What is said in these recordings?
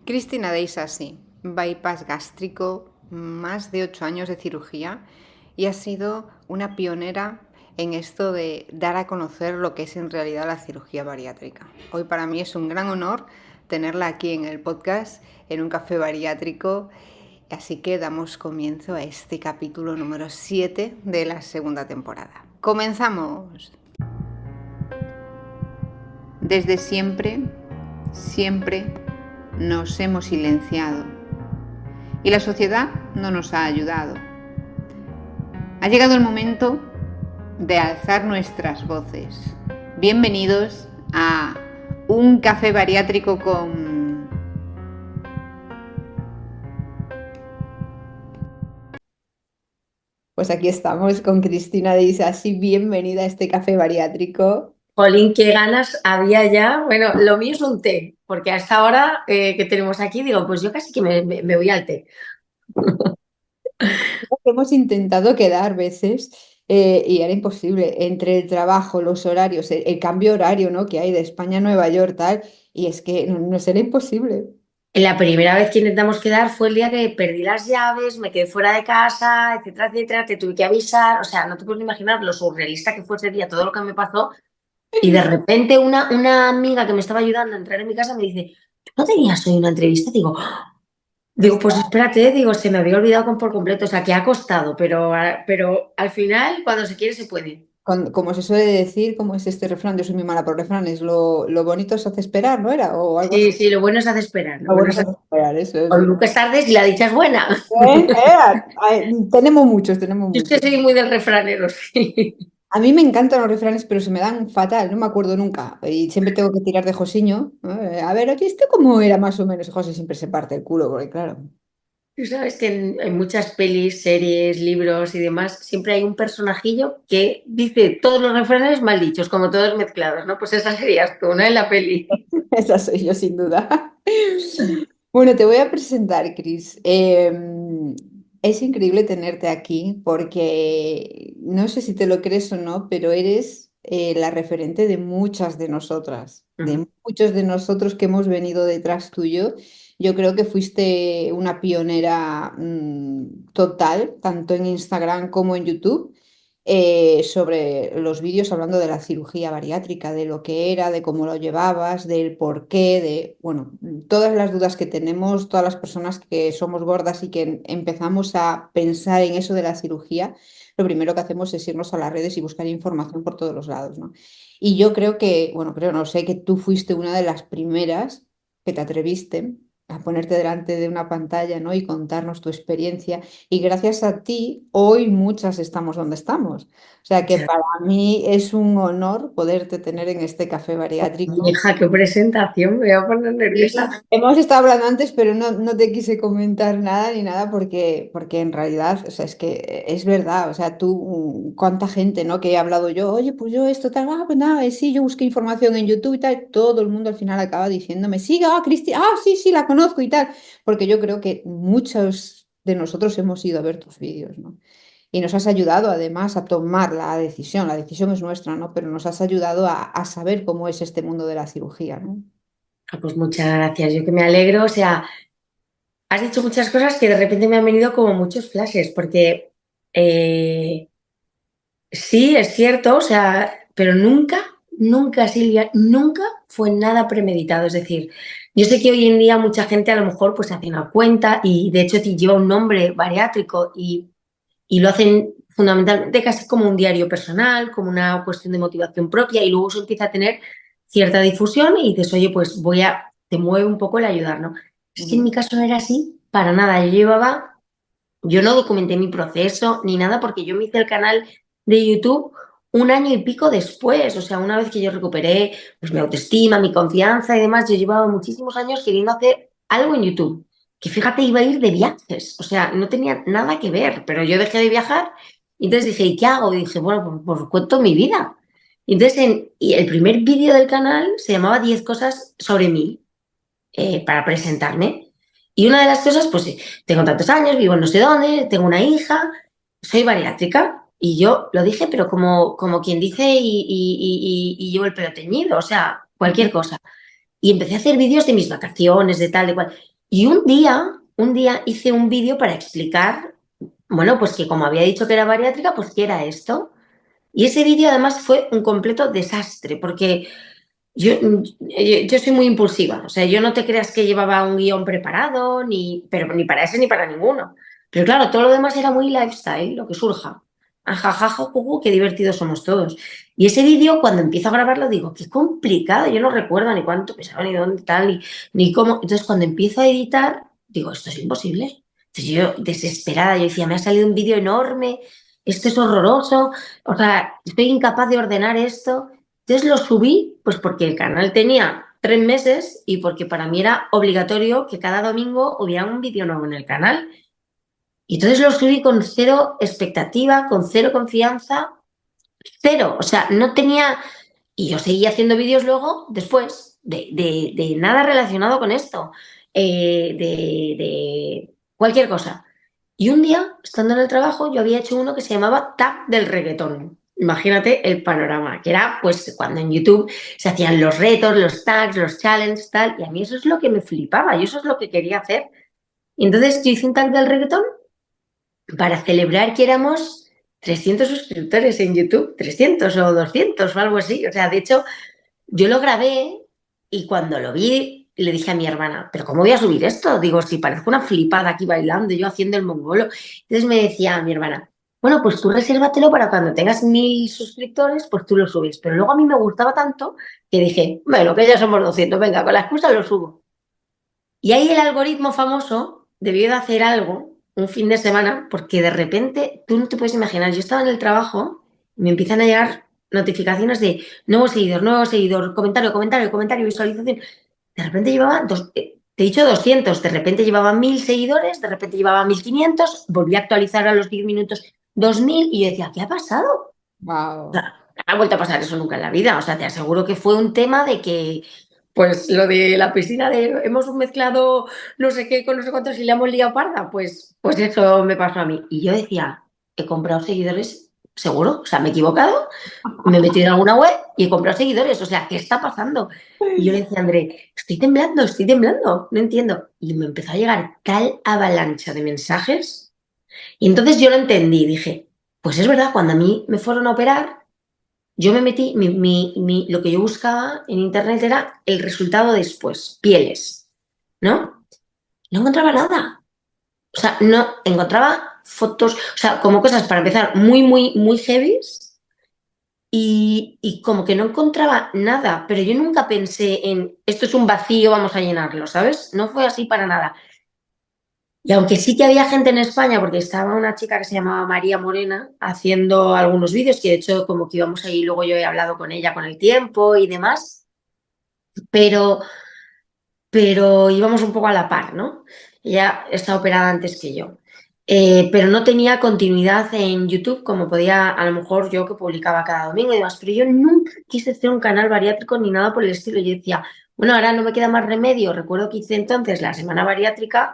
Cristina de Isasi, bypass gástrico, más de 8 años de cirugía y ha sido una pionera en esto de dar a conocer lo que es en realidad la cirugía bariátrica. Hoy para mí es un gran honor tenerla aquí en el podcast, en un café bariátrico, así que damos comienzo a este capítulo número 7 de la segunda temporada. ¡Comenzamos! Desde siempre nos hemos silenciado y la sociedad no nos ha ayudado. Ha llegado el momento de alzar nuestras voces. Bienvenidos a un café bariátrico con... Pues aquí estamos con Cristina de Isasi. Bienvenida a este café bariátrico. Jolín, qué ganas había ya. Bueno, lo mío es un té, porque a esta hora que tenemos aquí, digo, pues yo casi que me voy al té. Hemos intentado quedar veces y era imposible entre el trabajo, los horarios, el cambio horario, ¿no?, que hay de España a Nueva York, tal, y es que nos era imposible. La primera vez que intentamos quedar fue el día que perdí las llaves, me quedé fuera de casa, etcétera, etcétera, te tuve que avisar. O sea, no te puedes ni imaginar lo surrealista que fue ese día, todo lo que me pasó. Y de repente una amiga que me estaba ayudando a entrar en mi casa me dice, ¿tú no tenías hoy una entrevista? Digo, pues espérate, digo, se me había olvidado por completo. O sea, que ha costado, pero al final, cuando se quiere, se puede. Como se suele decir, como es este refrán, yo soy muy mala por refranes, lo bonito se hace esperar, ¿no era? O algo así. Sí, sí, lo bueno es hacer esperar. Lo Lo bueno bueno es se hace esperar, eso es. o nunca es tarde si la dicha es buena. Tenemos muchos, tenemos Yo es que muchos. soy muy del refranero, sí. A mí me encantan los refranes, pero se me dan fatal, no me acuerdo nunca. Y siempre tengo que tirar de Josiño, ¿no? A ver, oye, ¿esto cómo era más o menos? Y José siempre se parte el culo, porque claro. Tú sabes que en muchas pelis, series, libros y demás, siempre hay un personajillo que dice todos los refranes mal dichos, como todos mezclados, ¿no? Pues esa serías tú, ¿no? En la peli. Esa soy yo, sin duda. Bueno, te voy a presentar, Cris. Es increíble tenerte aquí porque no sé si te lo crees o no, pero eres la referente de muchas de nosotras, Ujú. de muchos de nosotros que hemos venido detrás tuyo. Yo creo que fuiste una pionera total, tanto en Instagram como en YouTube, sobre los vídeos hablando de la cirugía bariátrica, de lo que era, de cómo lo llevabas, del por qué, de, bueno, todas las dudas que tenemos, todas las personas que somos gordas y que empezamos a pensar en eso de la cirugía, lo primero que hacemos es irnos a las redes y buscar información por todos los lados, ¿no? Y yo creo que, bueno, creo, no sé, que tú fuiste una de las primeras que te atreviste a ponerte delante de una pantalla, ¿no?, y contarnos tu experiencia. Y gracias a ti, hoy muchas estamos donde estamos. O sea que Muchas. para mí es un honor poderte tener en este café bariátrico. Hija, qué presentación, me voy a poner nerviosa. Hemos estado hablando antes, pero no te quise comentar nada ni nada porque en realidad, o sea, es que es verdad, o sea, tú, cuánta gente, ¿no?, que he hablado yo, oye, pues yo esto tal, pues nada, sí, yo busqué información en YouTube y tal, todo el mundo al final acaba diciéndome, sí, Cristi, sí, sí, la conozco y tal, porque yo creo que muchos de nosotros hemos ido a ver tus vídeos, ¿no? Y nos has ayudado además a tomar la decisión es nuestra, ¿no? Pero nos has ayudado a saber cómo es este mundo de la cirugía, ¿no? Pues muchas gracias, yo que me alegro. O sea, has dicho muchas cosas que de repente me han venido como muchos flashes, porque eh, sí, es cierto, o sea, pero nunca, Silvia, nunca fue nada premeditado. Es decir, yo sé que hoy en día mucha gente a lo mejor pues hace una cuenta y de hecho lleva un nombre bariátrico y lo hacen fundamentalmente casi como un diario personal, como una cuestión de motivación propia y luego eso empieza a tener cierta difusión y dices, oye, pues te mueve un poco el ayudar, ¿no? Es que en mi Ujú. caso no era así, para nada. Yo no documenté mi proceso ni nada porque yo me hice el canal de YouTube un año y pico después. O sea, una vez que yo recuperé pues, mi autoestima, mi confianza y demás, yo llevaba muchísimos años queriendo hacer algo en YouTube. Que fíjate, iba a ir de viajes. O sea, no tenía nada que ver, pero yo dejé de viajar y entonces dije, ¿y qué hago? Y dije, bueno, pues cuento mi vida. Y entonces y el primer vídeo del canal se llamaba 10 cosas sobre mí para presentarme. Y una de las cosas, pues sí, tengo tantos años, vivo en no sé dónde, tengo una hija, soy bariátrica. Y yo lo dije, pero como quien dice, y llevo el pelo teñido, o sea, cualquier cosa. Y empecé a hacer vídeos de mis vacaciones, de tal, de cual. Y un día hice un vídeo para explicar, bueno, pues que como había dicho que era bariátrica, pues qué era esto. Y ese vídeo además fue un completo desastre, porque yo soy muy impulsiva, o sea, yo no te creas que llevaba un guión preparado, pero ni para ese ni para ninguno. Pero claro, todo lo demás era muy lifestyle, lo que surja. Ajajaja, qué divertidos somos todos. Y ese vídeo, cuando empiezo a grabarlo, digo, qué complicado, yo no recuerdo ni cuánto pesaba, ni dónde tal, ni cómo. Entonces, cuando empiezo a editar, digo, esto es imposible. Entonces, yo desesperada, yo decía, me ha salido un vídeo enorme, esto es horroroso, o sea, estoy incapaz de ordenar esto. Entonces lo subí, pues porque el canal tenía 3 meses y porque para mí era obligatorio que cada domingo hubiera un vídeo nuevo en el canal. Y entonces lo subí con cero expectativa, con cero confianza, cero. O sea, no tenía... Y yo seguía haciendo vídeos luego, después, de nada relacionado con esto, de cualquier cosa. Y un día, estando en el trabajo, yo había hecho uno que se llamaba Tag del Reggaetón. Imagínate el panorama, que era pues cuando en YouTube se hacían los retos, los tags, los challenges, tal, y a mí eso es lo que me flipaba, y eso es lo que quería hacer. Y entonces yo hice un tag del reggaetón para celebrar que éramos 300 suscriptores en YouTube, 300 o 200 o algo así. O sea, de hecho, yo lo grabé y cuando lo vi le dije a mi hermana, ¿pero cómo voy a subir esto? Digo, si parezco una flipada aquí bailando, yo haciendo el mongolo. Entonces me decía mi hermana, bueno, pues tú resérvatelo para cuando tengas 1.000 suscriptores, pues tú lo subes. Pero luego a mí me gustaba tanto que dije, bueno, que ya somos 200, venga, con la excusa lo subo. Y ahí el algoritmo famoso debió de hacer algo un fin de semana, porque de repente, tú no te puedes imaginar, yo estaba en el trabajo y me empiezan a llegar notificaciones de nuevo seguidor, comentario, comentario, comentario, visualización. De repente llevaba, te he dicho 200, de repente llevaba 1.000 seguidores, de repente llevaba 1.500, volví a actualizar a los 10 minutos 2.000 y yo decía, ¿qué ha pasado? O Wow. sea, no ha vuelto a pasar eso nunca en la vida. O sea, te aseguro que fue un tema de que, pues lo de la piscina de hemos mezclado no sé qué con no sé cuántos y le hemos liado parda, pues eso me pasó a mí. Y yo decía, he comprado seguidores, seguro, o sea, me he equivocado, me he metido en alguna web y he comprado seguidores, o sea, ¿qué está pasando? Y yo le decía a André, estoy temblando, no entiendo. Y me empezó a llegar tal avalancha de mensajes y entonces yo lo entendí, dije, pues es verdad, cuando a mí me fueron a operar, yo me metí, lo que yo buscaba en internet era el resultado después, pieles, ¿no? No encontraba nada. O sea, no encontraba fotos, o sea, como cosas para empezar muy, muy, muy heavies y como que no encontraba nada, pero yo nunca pensé en esto es un vacío, vamos a llenarlo, ¿sabes? No fue así para nada. Y aunque sí que había gente en España, porque estaba una chica que se llamaba María Morena haciendo algunos vídeos, que de hecho como que íbamos ahí, luego yo he hablado con ella con el tiempo y demás, pero, pero íbamos un poco a la par, ¿no? Ella está operada antes que yo. Pero no tenía continuidad en YouTube como podía a lo mejor yo que publicaba cada domingo y demás, pero yo nunca quise hacer un canal bariátrico ni nada por el estilo. Yo decía, bueno, ahora no me queda más remedio. Recuerdo que hice entonces la semana bariátrica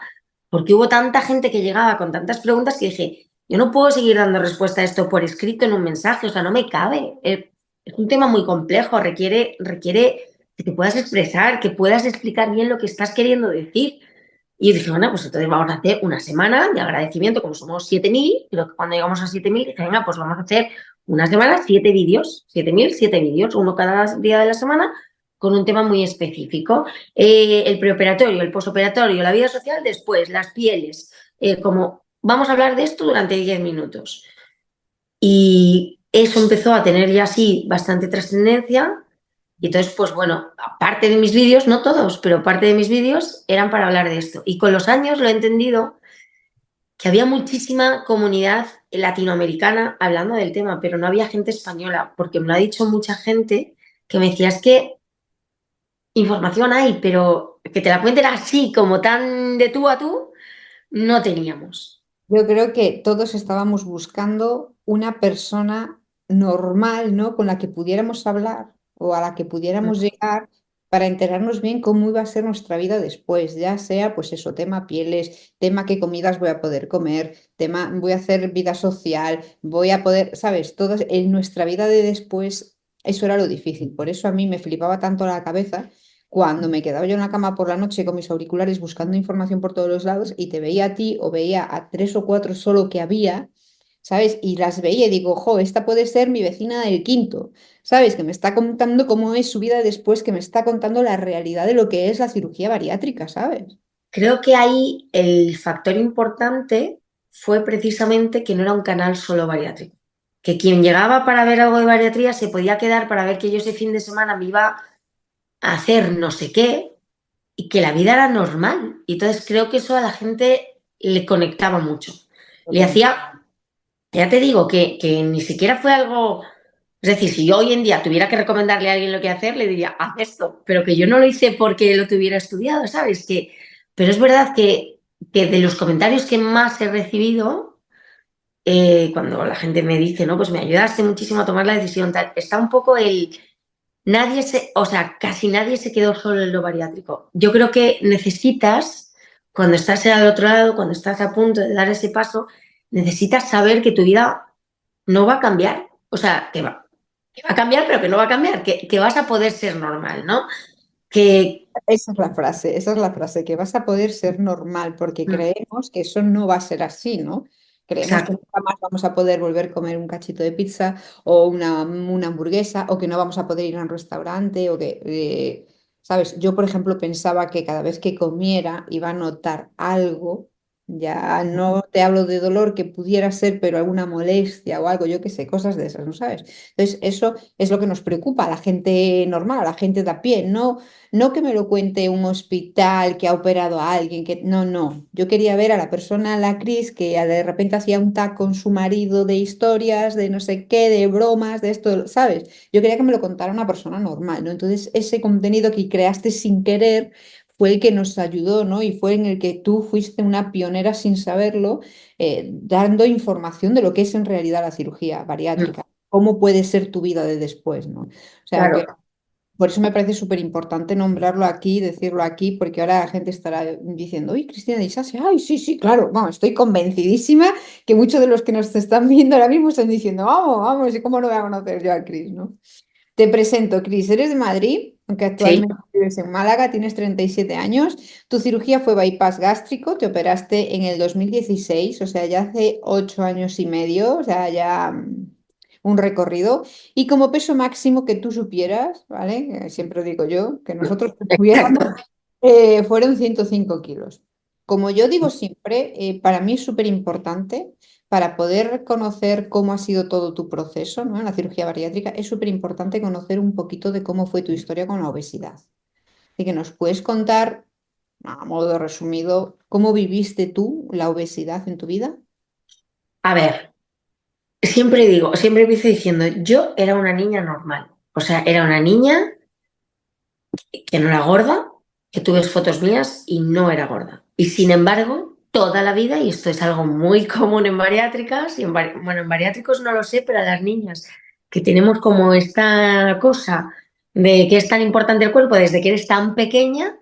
porque hubo tanta gente que llegaba con tantas preguntas que dije, yo no puedo seguir dando respuesta a esto por escrito en un mensaje, o sea, no me cabe. Es un tema muy complejo, requiere que te puedas expresar, que puedas explicar bien lo que estás queriendo decir. Y yo dije, bueno, pues entonces vamos a hacer una semana de agradecimiento, como somos 7.000, creo que cuando llegamos a 7.000, dije, venga, pues vamos a hacer una semana, 7 vídeos, 7.000, 7 vídeos, uno cada día de la semana, con un tema muy específico. El preoperatorio, el posoperatorio, la vida social, después, las pieles, como vamos a hablar de esto durante 10 minutos. Y eso empezó a tener ya así bastante trascendencia. Y entonces, pues bueno, parte de mis vídeos, no todos, pero parte de mis vídeos eran para hablar de esto. Y con los años lo he entendido que había muchísima comunidad latinoamericana hablando del tema, pero no había gente española, porque me lo ha dicho mucha gente que me decía, es que información hay, pero que te la cuenten así, como tan de tú a tú, no teníamos. Yo creo que todos estábamos buscando una persona normal, ¿no? Con la que pudiéramos hablar o a la que pudiéramos llegar para enterarnos bien cómo iba a ser nuestra vida después, ya sea, pues eso, tema pieles, tema qué comidas voy a poder comer, tema voy a hacer vida social, voy a poder, ¿sabes? Todo en nuestra vida de después, eso era lo difícil. Por eso a mí me flipaba tanto la cabeza cuando me quedaba yo en la cama por la noche con mis auriculares buscando información por todos los lados y te veía a ti o veía a tres o cuatro solo que había, ¿sabes? Y las veía y digo, jo, esta puede ser mi vecina del quinto, ¿sabes? Que me está contando cómo es su vida después, que me está contando la realidad de lo que es la cirugía bariátrica, ¿sabes? Creo que ahí el factor importante fue precisamente que no era un canal solo bariátrico. Que quien llegaba para ver algo de bariatría se podía quedar para ver que yo ese fin de semana me iba a hacer no sé qué y que la vida era normal. Y entonces creo que eso a la gente le conectaba mucho. Le Total. hacía, ya te digo, que ni siquiera fue algo. Es decir, si yo hoy en día tuviera que recomendarle a alguien lo que hacer, le diría, haz esto, pero que yo no lo hice porque lo tuviera estudiado, ¿sabes? Pero es verdad que de los comentarios que más he recibido, cuando la gente me dice, no, pues me ayudaste muchísimo a tomar la decisión, tal, está un poco o sea, casi nadie se quedó solo en lo bariátrico. Yo creo que necesitas, cuando estás al otro lado, cuando estás a punto de dar ese paso, necesitas saber que tu vida no va a cambiar. O sea, que va a cambiar, pero que no va a cambiar, que vas a poder ser normal, ¿no? Que. Esa es la frase, que vas a poder ser normal, porque Mm, creemos que eso no va a ser así, ¿no? Creemos que exacto, nunca más vamos a poder volver a comer un cachito de pizza o una hamburguesa, o que no vamos a poder ir a un restaurante, o que, ¿sabes? Yo, por ejemplo, pensaba que cada vez que comiera iba a notar algo, ya no te hablo de dolor que pudiera ser, pero alguna molestia o algo, yo qué sé, cosas de esas, ¿no sabes? Entonces, eso es lo que nos preocupa a la gente normal, a la gente de a pie, no que me lo cuente un hospital que ha operado a alguien, que no, no. Yo quería ver a la persona, la Cris, que de repente hacía un tag con su marido de historias, de no sé qué, de bromas, de esto, ¿sabes? Yo quería que me lo contara una persona normal, ¿no? Entonces, ese contenido que creaste sin querer fue el que nos ayudó, ¿no? Y fue en el que tú fuiste una pionera sin saberlo, dando información de lo que es en realidad la cirugía mm, bariátrica. ¿Cómo puede ser tu vida de después, ¿no? O sea que claro. por eso me parece súper importante nombrarlo aquí, decirlo aquí, porque ahora la gente estará diciendo, uy, Cristina de Sasia, ay, sí, sí, claro, vamos, estoy convencidísima que muchos de los que nos están viendo ahora mismo están diciendo, vamos, vamos, ¿y cómo no voy a conocer yo a Cris, no? Te presento, Cris, eres de Madrid, aunque Sí, actualmente vives en Málaga, tienes 37 años, tu cirugía fue bypass gástrico, te operaste en el 2016, o sea, ya hace 8 años y medio, o sea, ya un recorrido, y como peso máximo que tú supieras, ¿vale? Siempre digo yo, que nosotros pudiéramos, exacto. fueron 105 kilos. Como yo digo siempre, para mí es súper importante para poder conocer cómo ha sido todo tu proceso, ¿no? En la cirugía bariátrica, es súper importante conocer un poquito de cómo fue tu historia con la obesidad. Y que nos puedes contar, a modo resumido, cómo viviste tú la obesidad en tu vida. A ver, siempre empiezo diciendo, yo era una niña normal. O sea, era una niña que no era gorda, que tú ves fotos mías y no era gorda. Y sin embargo, toda la vida, y esto es algo muy común en bariátricas, bueno, en bariátricos no lo sé, pero a las niñas que tenemos como esta cosa de que es tan importante el cuerpo desde que eres tan pequeña,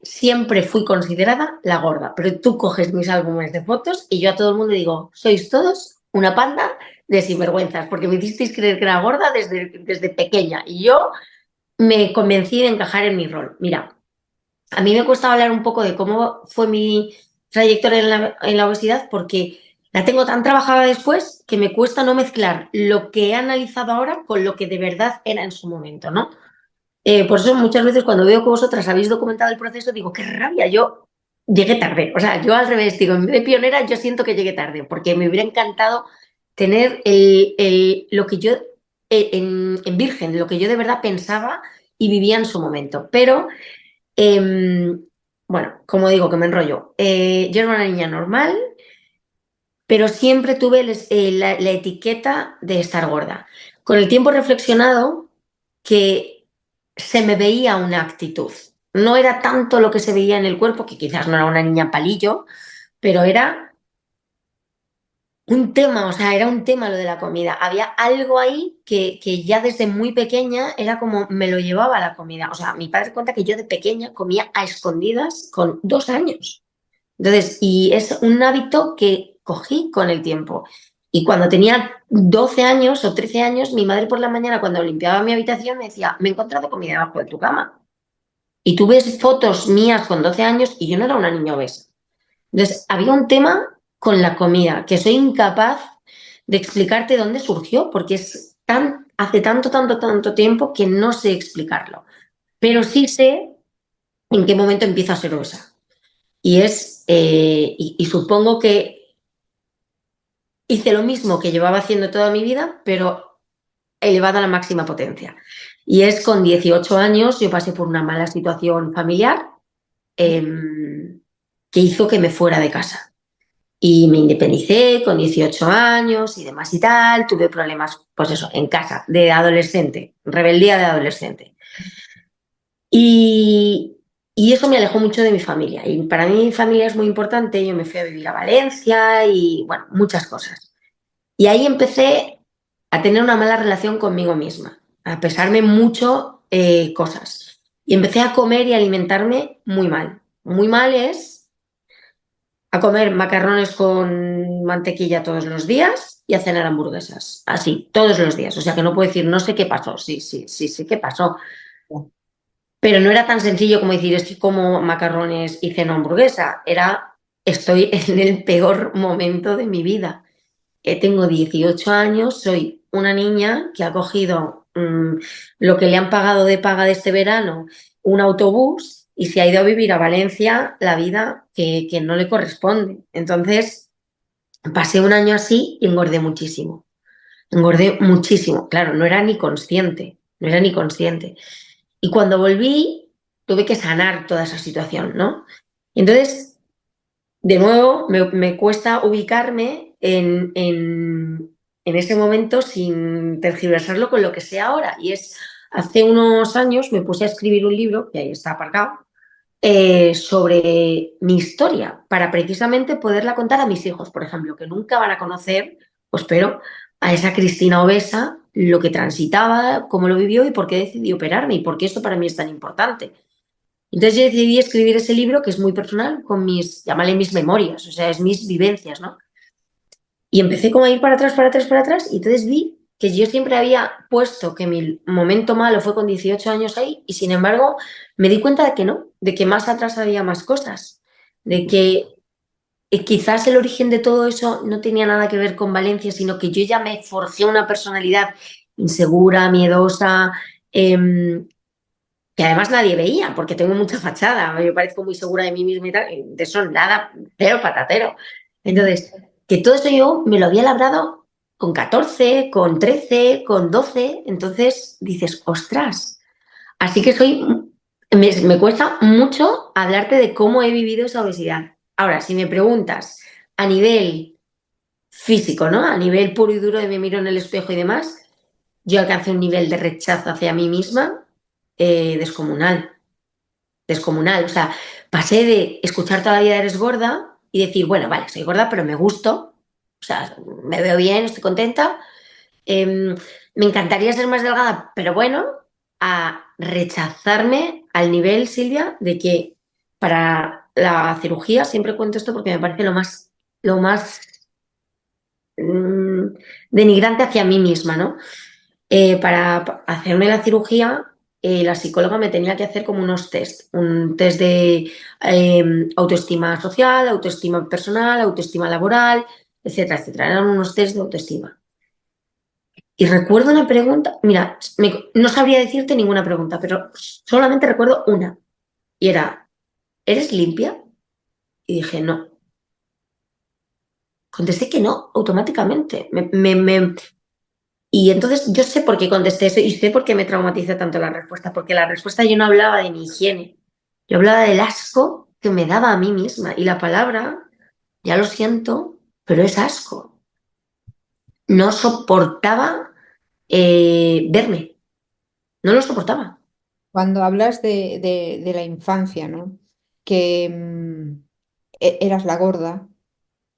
siempre fui considerada la gorda. Pero tú coges mis álbumes de fotos y yo a todo el mundo digo, sois todos una panda de sinvergüenzas, porque me hicisteis creer que era gorda desde pequeña. Y yo me convencí de encajar en mi rol. Mira, a mí me cuesta hablar un poco de cómo fue mi trayectoria en la obesidad porque la tengo tan trabajada después que me cuesta no mezclar lo que he analizado ahora con lo que de verdad era en su momento, ¿no? Por eso muchas veces cuando veo que vosotras habéis documentado el proceso digo, qué rabia, yo llegué tarde. O sea, yo al revés, digo, en vez de pionera yo siento que llegué tarde porque me hubiera encantado tener lo que yo, en virgen, lo que yo de verdad pensaba y vivía en su momento. Pero, bueno, como digo, que me enrollo. Yo era una niña normal, pero siempre tuve la etiqueta de estar gorda. Con el tiempo he reflexionado que se me veía una actitud. No era tanto lo que se veía en el cuerpo, que quizás no era una niña palillo, pero era un tema, o sea, era un tema lo de la comida. Había algo ahí que ya desde muy pequeña era como me lo llevaba la comida. O sea, mi padre cuenta que yo de pequeña comía a escondidas con 2 años. Entonces, y es un hábito que cogí con el tiempo. Y cuando tenía 12 años o 13 años, mi madre por la mañana, cuando limpiaba mi habitación, me decía, me he encontrado comida debajo de tu cama. Y tú ves fotos mías con 12 años y yo no era una niña obesa. Entonces, había un tema con la comida que soy incapaz de explicarte dónde surgió, porque hace tanto, tanto, tanto tiempo que no sé explicarlo. Pero sí sé en qué momento empiezo a ser obesa. Y supongo que hice lo mismo que llevaba haciendo toda mi vida, pero elevado a la máxima potencia. Y es con 18 años, yo pasé por una mala situación familiar eh, que hizo que me fuera de casa. Y me independicé con 18 años y demás y tal. Tuve problemas, pues eso, en casa, de adolescente, rebeldía de adolescente. Y, y eso me alejó mucho de mi familia. Y para mí mi familia es muy importante. Yo me fui a vivir a Valencia y, bueno, muchas cosas. Y ahí empecé a tener una mala relación conmigo misma, a pesarme mucho cosas. Y empecé a comer y alimentarme muy mal. Muy mal es a comer macarrones con mantequilla todos los días y a cenar hamburguesas. Así, todos los días. O sea que no puedo decir, no sé qué pasó. Sí, sí, sí, sí, qué pasó. Pero no era tan sencillo como decir, estoy como macarrones y ceno hamburguesa. Era, estoy en el peor momento de mi vida. Tengo 18 años, soy una niña que ha cogido lo que le han pagado de paga de este verano, un autobús, y se ha ido a vivir a Valencia la vida que no le corresponde. Entonces, pasé un año así y engordé muchísimo. Engordé muchísimo. Claro, no era ni consciente, no era ni consciente. Y cuando volví, tuve que sanar toda esa situación, ¿no? Y entonces, de nuevo, me cuesta ubicarme en ese momento sin tergiversarlo con lo que sé ahora. Y es, hace unos años me puse a escribir un libro, que ahí está aparcado, sobre mi historia, para precisamente poderla contar a mis hijos, por ejemplo, que nunca van a conocer, pues pero a esa Cristina obesa, lo que transitaba, cómo lo vivió y por qué decidí operarme y por qué esto para mí es tan importante. Entonces yo decidí escribir ese libro que es muy personal, con mis, llámale mis memorias, o sea, es mis vivencias, ¿no? Y empecé como a ir para atrás, para atrás, para atrás, y entonces vi que yo siempre había puesto que mi momento malo fue con 18 años ahí, y sin embargo me di cuenta de que no, de que más atrás había más cosas, de que quizás el origen de todo eso no tenía nada que ver con Valencia, sino que yo ya me forjé una personalidad insegura, miedosa, que además nadie veía, porque tengo mucha fachada, yo parezco muy segura de mí misma y tal, y de eso nada, cero patatero. Entonces, que todo eso yo me lo había labrado con 14, con 13, con 12, entonces dices, ostras, así que me cuesta mucho hablarte de cómo he vivido esa obesidad. Ahora, si me preguntas a nivel físico, ¿no? A nivel puro y duro de me miro en el espejo y demás, yo alcancé un nivel de rechazo hacia mí misma descomunal, descomunal. O sea, pasé de escuchar toda la vida eres gorda y decir, bueno, vale, soy gorda, pero me gusto, o sea, me veo bien, estoy contenta. Eh, Me encantaría ser más delgada, pero bueno, a rechazarme al nivel, Silvia, de que para la cirugía, siempre cuento esto porque me parece lo más mm, denigrante hacia mí misma, ¿no? Para hacerme la cirugía, la psicóloga me tenía que hacer como unos test, un test de autoestima social, autoestima personal, autoestima laboral, etcétera, etcétera. Eran unos test de autoestima. Y recuerdo una pregunta, mira, no sabría decirte ninguna pregunta, pero solamente recuerdo una. Y era, ¿eres limpia? Y dije, no. Contesté que no, automáticamente. Y entonces yo sé por qué contesté eso y sé por qué me traumatizó tanto la respuesta, porque la respuesta yo no hablaba de mi higiene, yo hablaba del asco que me daba a mí misma. Y la palabra, ya lo siento, pero es asco. No soportaba verme, no lo soportaba. Cuando hablas de la infancia, ¿no? Que eras la gorda,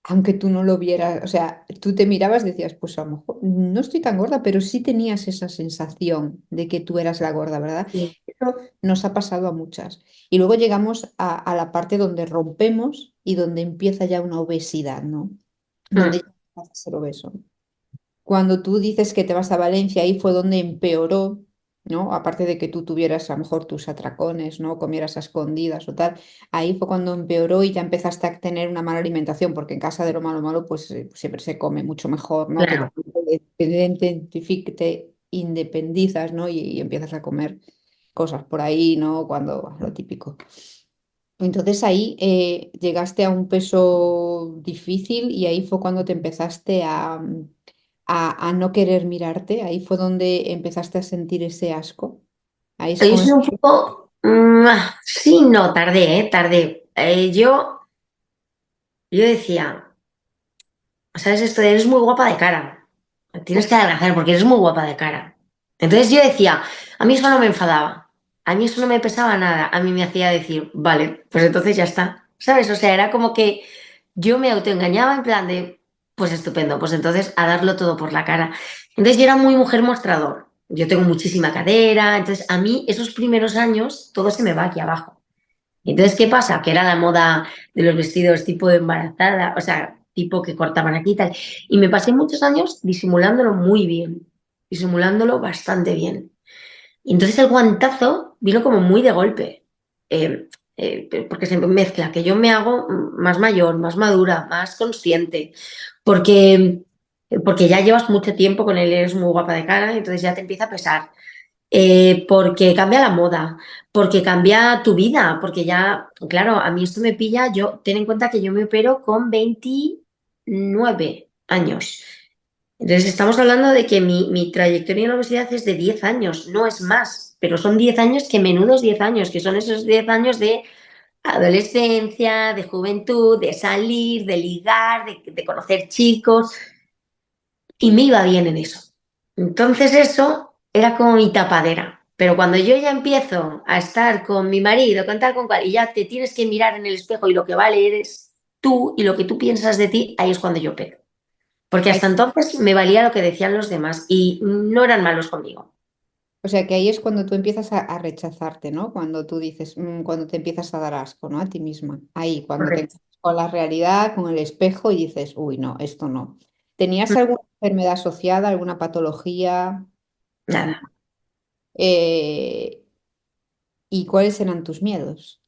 aunque tú no lo vieras, o sea, tú te mirabas y decías, pues a lo mejor no estoy tan gorda, pero sí tenías esa sensación de que tú eras la gorda, ¿verdad? Sí. Eso nos ha pasado a muchas. Y luego llegamos a la parte donde rompemos y donde empieza ya una obesidad, ¿no? Donde ya Mm, vas a ser obeso. Cuando tú dices que te vas a Valencia, ahí fue donde empeoró. ¿no? Aparte de que tú tuvieras a lo mejor tus atracones, ¿no? Comieras a escondidas o tal, ahí fue cuando empeoró y ya empezaste a tener una mala alimentación, porque en casa de lo malo malo, pues siempre se come mucho mejor, ¿no? Que Claro. cuando te independizas, ¿no? Y empiezas a comer cosas por ahí, ¿no? Cuando lo típico. Entonces ahí llegaste a un peso difícil y ahí fue cuando te empezaste a no querer mirarte, ahí fue donde empezaste a sentir ese asco. Ahí es Yo con soy un poco... sí, no, tardé, ¿eh? Tardé. Yo decía, ¿sabes esto? De eres muy guapa de cara. Tienes que adelgazar porque eres muy guapa de cara. Entonces yo decía, a mí eso no me enfadaba. A mí eso no me pesaba nada. A mí me hacía decir, vale, pues entonces ya está. ¿Sabes? O sea, era como que yo me autoengañaba en plan de, pues estupendo, pues entonces a darlo todo por la cara. Entonces yo era muy mujer mostrador. Yo tengo muchísima cadera. Entonces a mí esos primeros años todo se me va aquí abajo. Entonces, ¿qué pasa? Que era la moda de los vestidos tipo de embarazada, o sea, tipo que cortaban aquí y tal. Y me pasé muchos años disimulándolo muy bien, disimulándolo bastante bien. Y entonces el guantazo vino como muy de golpe, eh, porque se mezcla, que yo me hago más mayor, más madura, más consciente, porque, porque ya llevas mucho tiempo con él, eres muy guapa de cara, y entonces ya te empieza a pesar porque cambia la moda, porque cambia tu vida, porque ya, claro, a mí esto me pilla, yo, ten en cuenta que yo me opero con 29 años. Entonces estamos hablando de que mi trayectoria en la obesidad es de 10 años, no es más, pero son 10 años que menudos 10 años, que son esos 10 años de adolescencia, de juventud, de salir, de ligar, de conocer chicos, y me iba bien en eso. Entonces eso era como mi tapadera. Pero cuando yo ya empiezo a estar con mi marido, con tal, con cual, y ya te tienes que mirar en el espejo y lo que vale eres tú y lo que tú piensas de ti, ahí es cuando yo pego. Porque ahí- hasta entonces me valía lo que decían los demás y no eran malos conmigo. o sea que ahí es cuando tú empiezas a rechazarte, ¿no? Cuando tú dices, cuando te empiezas a dar asco, ¿no? A ti misma. Ahí, cuando te Correcto. encuentras con la realidad, con el espejo y dices, uy, no, esto no. ¿Tenías alguna enfermedad asociada, alguna patología? Mm, Nada, eh, ¿Y cuáles eran tus miedos?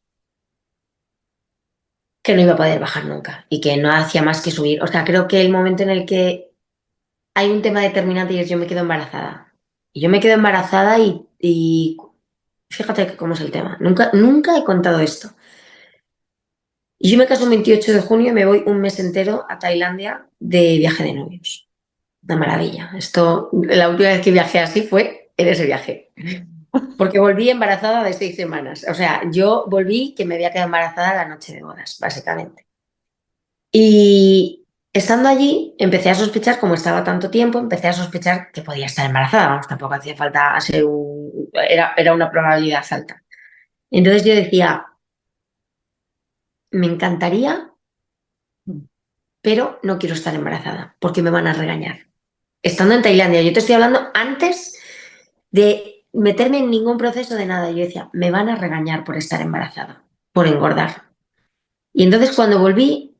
que no iba a poder bajar nunca y que no hacía más que subir. O sea, creo que el momento en el que hay un tema determinante y es yo me quedo embarazada. Y yo me quedo embarazada y fíjate cómo es el tema. Nunca he contado esto. Y yo me caso el 28 de junio y me voy un mes entero a Tailandia de viaje de novios. Una maravilla. Esto, la última vez que viajé así fue en ese viaje. Porque volví embarazada de 6 semanas. O sea, yo volví que me había quedado embarazada la noche de bodas, básicamente. Y estando allí, empecé a sospechar, como estaba tanto tiempo, empecé a sospechar que podía estar embarazada. Vamos, tampoco hacía falta ser un... Era una probabilidad alta. Entonces yo decía, me encantaría, Mm. pero no quiero estar embarazada porque me van a regañar. Estando en Tailandia, yo te estoy hablando antes de meterme en ningún proceso de nada. Yo decía, me van a regañar por estar embarazada, por engordar. Y entonces cuando volví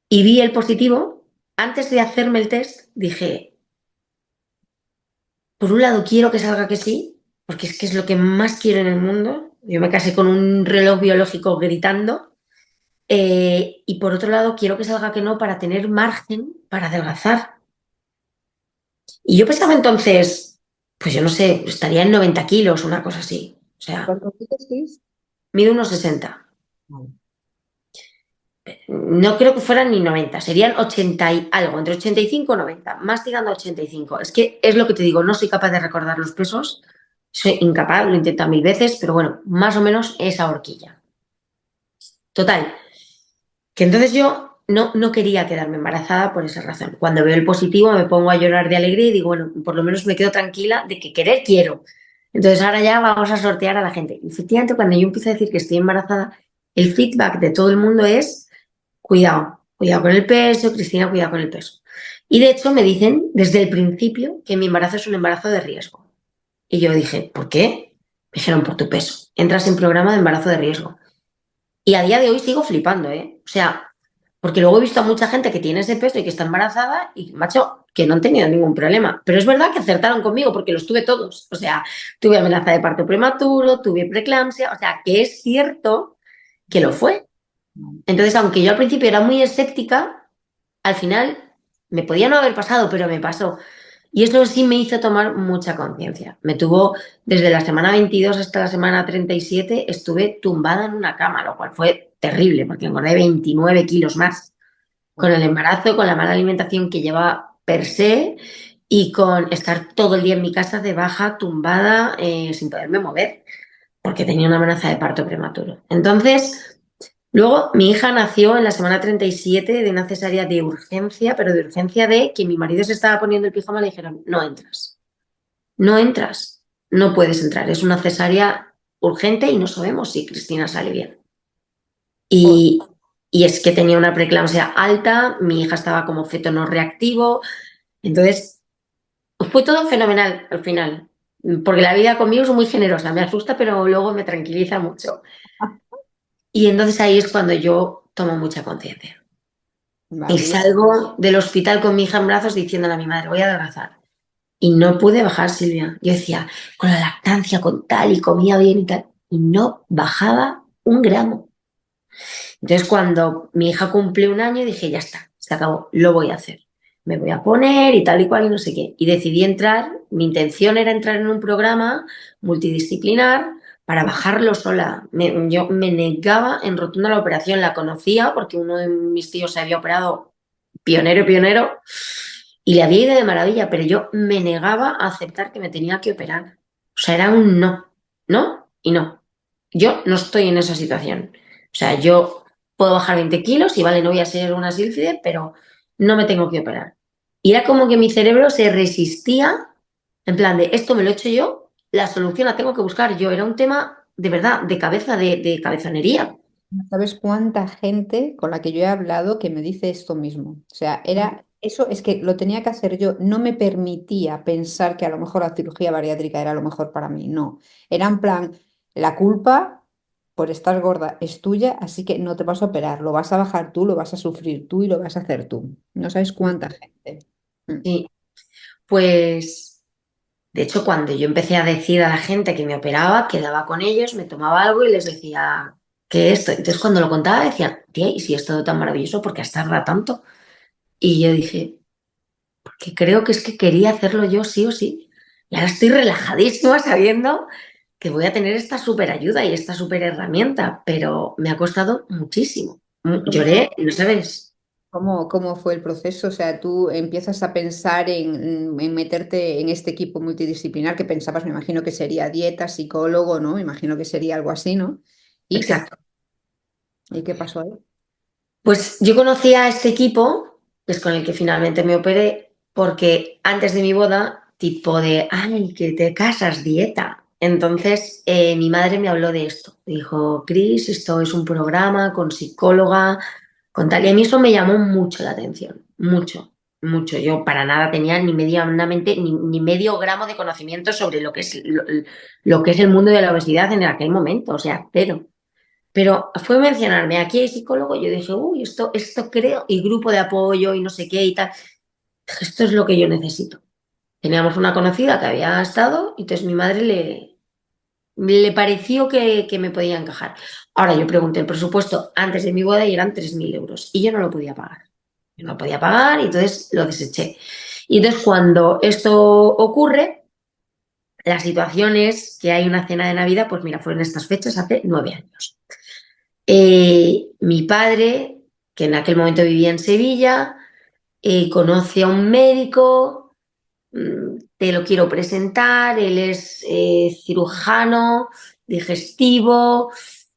y vi el positivo, antes de hacerme el test, dije, por un lado quiero que salga que sí, porque es que es lo que más quiero en el mundo. Yo me casé con un reloj biológico gritando. Y por otro lado, quiero que salga que no para tener margen para adelgazar. Y yo pensaba entonces, pues yo no sé, estaría en 90 kilos, una cosa así. O sea, ¿Cuántos dices, Cris? mido unos 60. Vale. No creo que fueran ni 90, serían 80 y algo, entre 85 y 90, más tirando a 85. Es que es lo que te digo, no soy capaz de recordar los pesos, soy incapaz, lo he intentado mil veces, pero bueno, más o menos esa horquilla. Total, que entonces yo no quería quedarme embarazada por esa razón. Cuando veo el positivo me pongo a llorar de alegría y digo, bueno, por lo menos me quedo tranquila de que querer quiero. Entonces ahora ya vamos a sortear a la gente. Y efectivamente, cuando yo empiezo a decir que estoy embarazada, el feedback de todo el mundo es, cuidado, cuidado con el peso, Cristina, cuidado con el peso. Y de hecho me dicen desde el principio que mi embarazo es un embarazo de riesgo. Y yo dije, ¿por qué? Me dijeron, por tu peso. Entras en programa de embarazo de riesgo. Y a día de hoy sigo flipando, ¿eh? O sea, Porque luego he visto a mucha gente que tiene ese peso y que está embarazada y, macho, que no han tenido ningún problema. Pero es verdad que acertaron conmigo porque los tuve todos. O sea, tuve amenaza de parto prematuro, tuve preeclampsia, o sea, que es cierto que lo fue. Entonces, aunque yo al principio era muy escéptica, al final me podía no haber pasado, pero me pasó. Y eso sí me hizo tomar mucha conciencia. Me tuvo, desde la semana 22 hasta la semana 37, estuve tumbada en una cama, lo cual fue terrible, porque engordé 29 kilos más. Con el embarazo, con la mala alimentación que lleva per se y con estar todo el día en mi casa de baja, tumbada, sin poderme mover, porque tenía una amenaza de parto prematuro. Entonces, luego mi hija nació en la semana 37 de una cesárea de urgencia, pero de urgencia de que mi marido se estaba poniendo el pijama y le dijeron, no entras, no entras, no puedes entrar, es una cesárea urgente y no sabemos si Cristina sale bien. Joder. Y, y es que tenía una preeclampsia alta, mi hija estaba como feto no reactivo, entonces fue todo fenomenal al final, porque la vida conmigo es muy generosa, me asusta, pero luego me tranquiliza mucho. Y entonces ahí es cuando yo tomo mucha conciencia. Y Vale, salgo del hospital con mi hija en brazos diciéndole a mi madre, voy a adelgazar. Y no pude bajar, Silvia. Yo decía, con la lactancia, con tal, y comía bien y tal. Y no bajaba un gramo. Entonces, cuando mi hija cumple un año, dije, ya está, se acabó, lo voy a hacer. Me voy a poner y tal y cual y no sé qué. Y decidí entrar, mi intención era entrar en un programa multidisciplinar para bajarlo sola. Yo me negaba en rotunda la operación, la conocía porque uno de mis tíos se había operado pionero, pionero, y le había ido de maravilla, pero yo me negaba a aceptar que me tenía que operar. O sea, era un no, no y no. Yo no estoy en esa situación. O sea, yo puedo bajar 20 kilos y vale, no voy a ser una sílfide, pero no me tengo que operar. Y era como que mi cerebro se resistía en plan de esto me lo he hecho yo, la solución la tengo que buscar yo. Era un tema de verdad, de cabeza, de cabezonería. no sabes cuánta gente con la que yo he hablado que me dice esto mismo. O sea, era eso, es que lo tenía que hacer yo. No me permitía pensar que a lo mejor la cirugía bariátrica era lo mejor para mí. No. Era en plan, la culpa por estar gorda es tuya, así que no te vas a operar. Lo vas a bajar tú, lo vas a sufrir tú y lo vas a hacer tú. No sabes cuánta gente. Mm. Sí, pues de hecho cuando yo empecé a decir a la gente que me operaba, quedaba con ellos, me tomaba algo y les decía que esto. Entonces cuando lo contaba decían, tía, ¿y si es todo tan maravilloso, por qué has tardado tanto? Y yo dije, que creo que es que quería hacerlo yo sí o sí. Y ahora estoy relajadísima sabiendo que voy a tener esta súper ayuda y esta súper herramienta, pero me ha costado muchísimo. ¿Y Lloré, no sabes. cómo fue el proceso? O sea, tú empiezas a pensar en meterte en este equipo multidisciplinar que pensabas, me imagino que sería dieta, psicólogo, ¿no? Me imagino que sería algo así, ¿no? ¿Y qué, Exacto. y qué pasó ahí? Pues yo conocí a este equipo, que es con el que finalmente me operé, porque antes de mi boda, tipo de, ay, que te casas, dieta. Entonces, mi madre me habló de esto. Dijo, Cris, esto es un programa con psicóloga, con tal. Y a mí eso me llamó mucho la atención, mucho, mucho. Yo para nada tenía ni medianamente, ni medio gramo de conocimiento sobre lo que es el mundo de la obesidad en aquel momento, o sea, cero. Pero fue mencionarme, aquí hay psicólogo, yo dije, uy, esto creo, y grupo de apoyo y no sé qué y tal. Dije, esto es lo que yo necesito. Teníamos una conocida que había estado, y entonces mi madre le pareció que me podía encajar. Ahora yo pregunté el presupuesto antes de mi boda y eran 3.000 euros y yo no lo podía pagar. Yo no lo podía pagar y entonces lo deseché. Y entonces cuando esto ocurre, la situación es que hay una cena de Navidad, pues mira, fueron estas fechas hace 9 años. Mi padre, que en aquel momento vivía en Sevilla, conoce a un médico, te lo quiero presentar, él es cirujano, digestivo,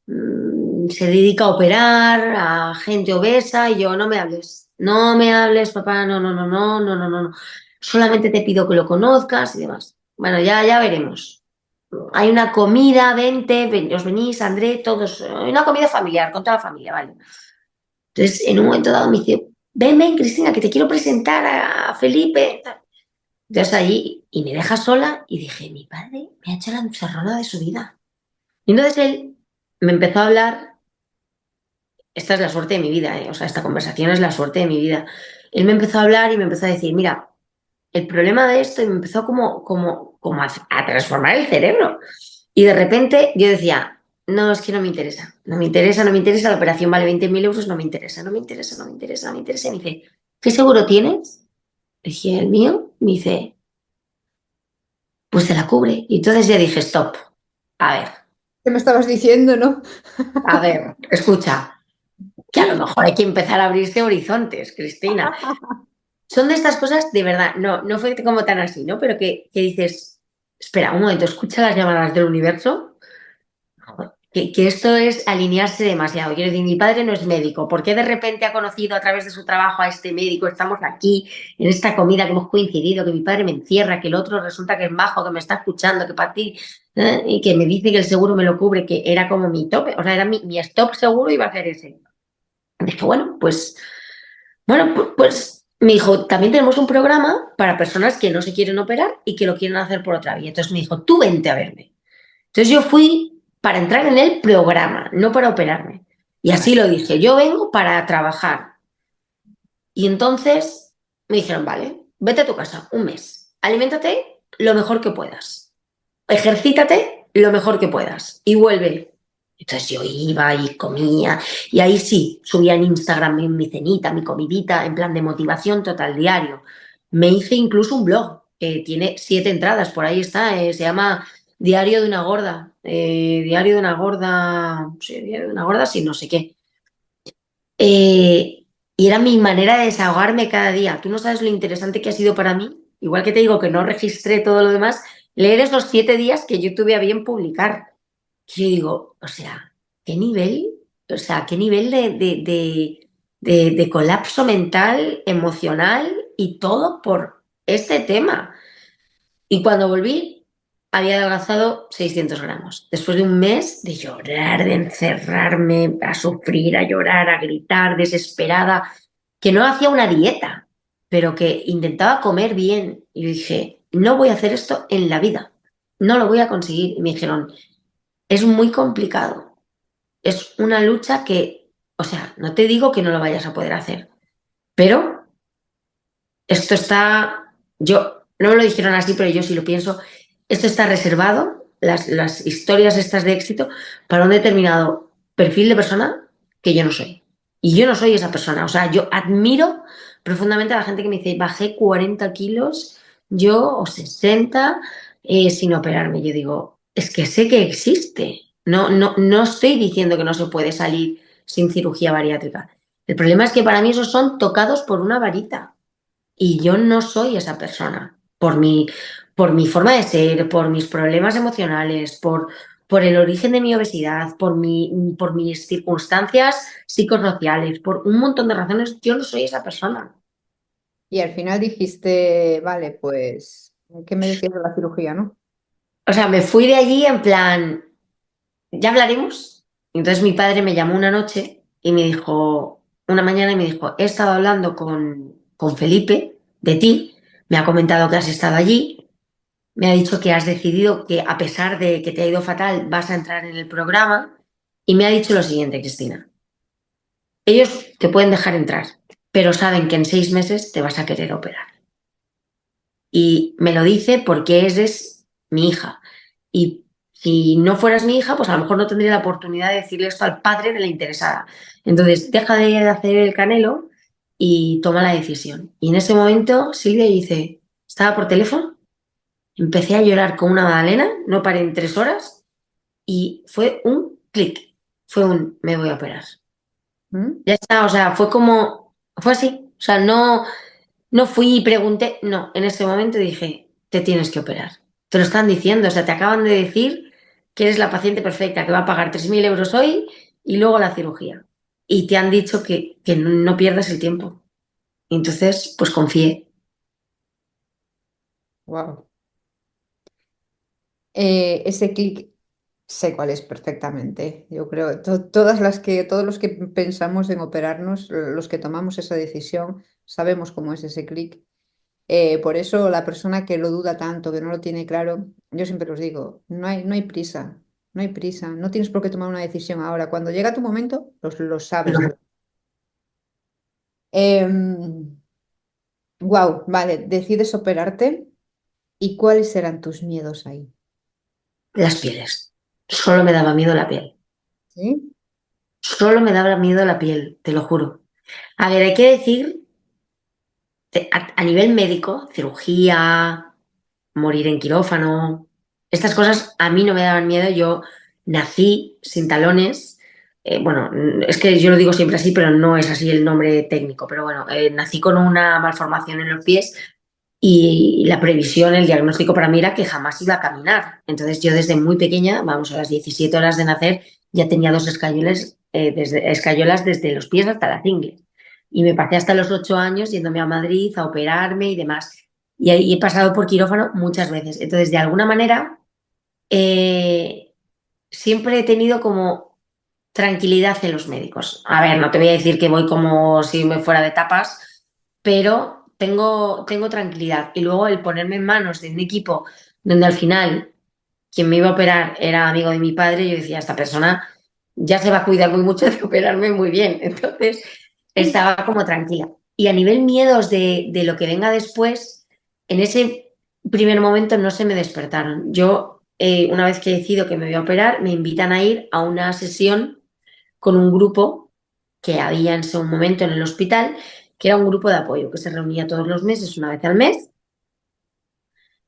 se dedica a operar a gente obesa y yo, no me hables, no me hables, papá, no, no, no, no, no, no, no, no. Solamente te pido que lo conozcas y demás. Bueno, ya veremos. Hay una comida, os venís, André, todos, hay una comida familiar, con toda la familia, ¿vale? Entonces, en un momento dado me dice, ven, Cristina, que te quiero presentar a Felipe. Entonces allí, y me deja sola, y dije, mi padre me ha hecho la encerrona de su vida. Y entonces él me empezó a hablar esta es la suerte de mi vida, ¿eh? O sea, esta conversación es la suerte de mi vida. Él me empezó a hablar y me empezó a decir, mira, el problema de esto, y me empezó como a transformar el cerebro. Y de repente yo decía, no, es que no me interesa, no me interesa, no me interesa, la operación vale 20.000 euros, no me interesa, no me interesa, no me interesa, no me interesa. Y me dice, ¿qué seguro tienes? Le dije, el mío. Me dice, pues te la cubre. Y entonces ya dije, stop. A ver, ¿Qué me estabas diciendo, no? a ver, escucha, que a lo mejor hay que empezar a abrirse horizontes, Cristina. Son de estas cosas, de verdad, no, no fue como tan así, ¿no? Pero que dices, espera, un momento, escucha las llamadas del universo, que esto es alinearse demasiado. Quiero decir, mi padre no es médico. ¿Por qué de repente ha conocido a través de su trabajo a este médico? Estamos aquí en esta comida que hemos coincidido, que mi padre me encierra, que el otro resulta que es majo, que me está escuchando, que para ti, y que me dice que el seguro me lo cubre, que era como mi tope, o sea, era mi stop seguro iba a ser ese. Dije, bueno, pues me dijo, también tenemos un programa para personas que no se quieren operar y que lo quieren hacer por otra vía. Entonces me dijo, tú vente a verme. Entonces yo fui para entrar en el programa, no para operarme. Y así Vale. lo dije, yo vengo para trabajar. Y entonces me dijeron, vale, vete a tu casa un mes, aliméntate lo mejor que puedas, ejercítate lo mejor que puedas y vuelve. Entonces yo iba y comía y ahí sí, subía en Instagram mi cenita, mi comidita, en plan de motivación total diario. Me hice incluso un blog que tiene 7 entradas, por ahí está, se llama Diario de una gorda, Diario de una gorda, sí, Diario de una gorda, sí, no sé qué. Y era mi manera de desahogarme cada día. Tú no sabes lo interesante que ha sido para mí, igual que te digo que no registré todo lo demás, leer esos 7 días que yo tuve a bien publicar. Yo digo, o sea, qué nivel, o sea, qué nivel de colapso mental, emocional y todo por este tema. Y cuando volví, había adelgazado 600 gramos. Después de un mes de llorar, de encerrarme, a sufrir, a llorar, a gritar, desesperada, que no hacía una dieta, pero que intentaba comer bien. Y yo dije, no voy a hacer esto en la vida, no lo voy a conseguir. Y me dijeron, es muy complicado, es una lucha que, o sea, no te digo que no lo vayas a poder hacer, pero esto está, yo, no me lo dijeron así, pero yo sí lo pienso, esto está reservado, las historias estas de éxito, para un determinado perfil de persona que yo no soy. Y yo no soy esa persona. O sea, yo admiro profundamente a la gente que me dice, bajé 40 kilos, yo o 60 sin operarme. Yo digo, es que sé que existe. No, no, no estoy diciendo que no se puede salir sin cirugía bariátrica. El problema es que para mí esos son tocados por una varita. Y yo no soy esa persona por mi forma de ser, por mis problemas emocionales, por el origen de mi obesidad, por mis circunstancias psicosociales, por un montón de razones. Yo no soy esa persona. Y al final dijiste, vale, pues, ¿qué me decías de la cirugía, no? O sea, me fui de allí en plan, ya hablaremos. Entonces mi padre me llamó una noche y me dijo, una mañana y me dijo, he estado hablando con Felipe de ti, me ha comentado que has estado allí. Me ha dicho que has decidido que a pesar de que te ha ido fatal, vas a entrar en el programa y me ha dicho lo siguiente, Cristina. Ellos te pueden dejar entrar, pero saben que en 6 meses te vas a querer operar. Y me lo dice porque eres mi hija. Y si no fueras mi hija, pues a lo mejor no tendría la oportunidad de decirle esto al padre de la interesada. Entonces, deja de hacer el canelo y toma la decisión. Y en ese momento, Silvia dice, estaba por teléfono. Empecé a llorar como una magdalena, no paré en 3 horas y fue un clic, fue un me voy a operar. ¿Mm? Ya está, o sea, fue así, o sea, no, no fui y pregunté, no, en ese momento dije, te tienes que operar. Te lo están diciendo, o sea, te acaban de decir que eres la paciente perfecta, que va a pagar 3.000 euros hoy y luego la cirugía. Y te han dicho que no pierdas el tiempo. Y entonces, pues confié. Wow. Ese clic sé cuál es perfectamente. Yo creo, todos los que pensamos en operarnos, los que tomamos esa decisión, sabemos cómo es ese clic. Por eso la persona que lo duda tanto, que no lo tiene claro, yo siempre os digo, no hay prisa. no hay prisa, no tienes por qué tomar una decisión ahora. Cuando llega tu momento, lo sabes. Wow, vale, decides operarte. ¿Y cuáles eran tus miedos ahí? Las pieles. Solo me daba miedo la piel. ¿Sí? Solo me daba miedo la piel, te lo juro. A ver, hay que decir, a nivel médico, cirugía, morir en quirófano, estas cosas a mí no me daban miedo. Yo nací sin talones. Bueno, es que yo lo digo siempre así, pero no es así el nombre técnico. Pero bueno, nací con una malformación en los pies y la previsión, el diagnóstico para mí era que jamás iba a caminar. Entonces yo desde muy pequeña, vamos, a las 17 horas de nacer, ya tenía dos escayolas desde los pies hasta las ingles. Y me pasé hasta los 8 años yéndome a Madrid a operarme y demás. Y ahí he pasado por quirófano muchas veces. Entonces, de alguna manera, eh, siempre he tenido como tranquilidad en los médicos. A ver, no te voy a decir que voy como si me fuera de tapas, pero tengo tranquilidad. Y luego el ponerme en manos de un equipo donde al final quien me iba a operar era amigo de mi padre, yo decía, esta persona ya se va a cuidar muy mucho de operarme muy bien. Entonces estaba como tranquila. Y a nivel miedos de lo que venga después, en ese primer momento no se me despertaron. Yo, una vez que decido que me voy a operar, me invitan a ir a una sesión con un grupo que había en ese momento en el hospital, que era un grupo de apoyo que se reunía todos los meses, una vez al mes,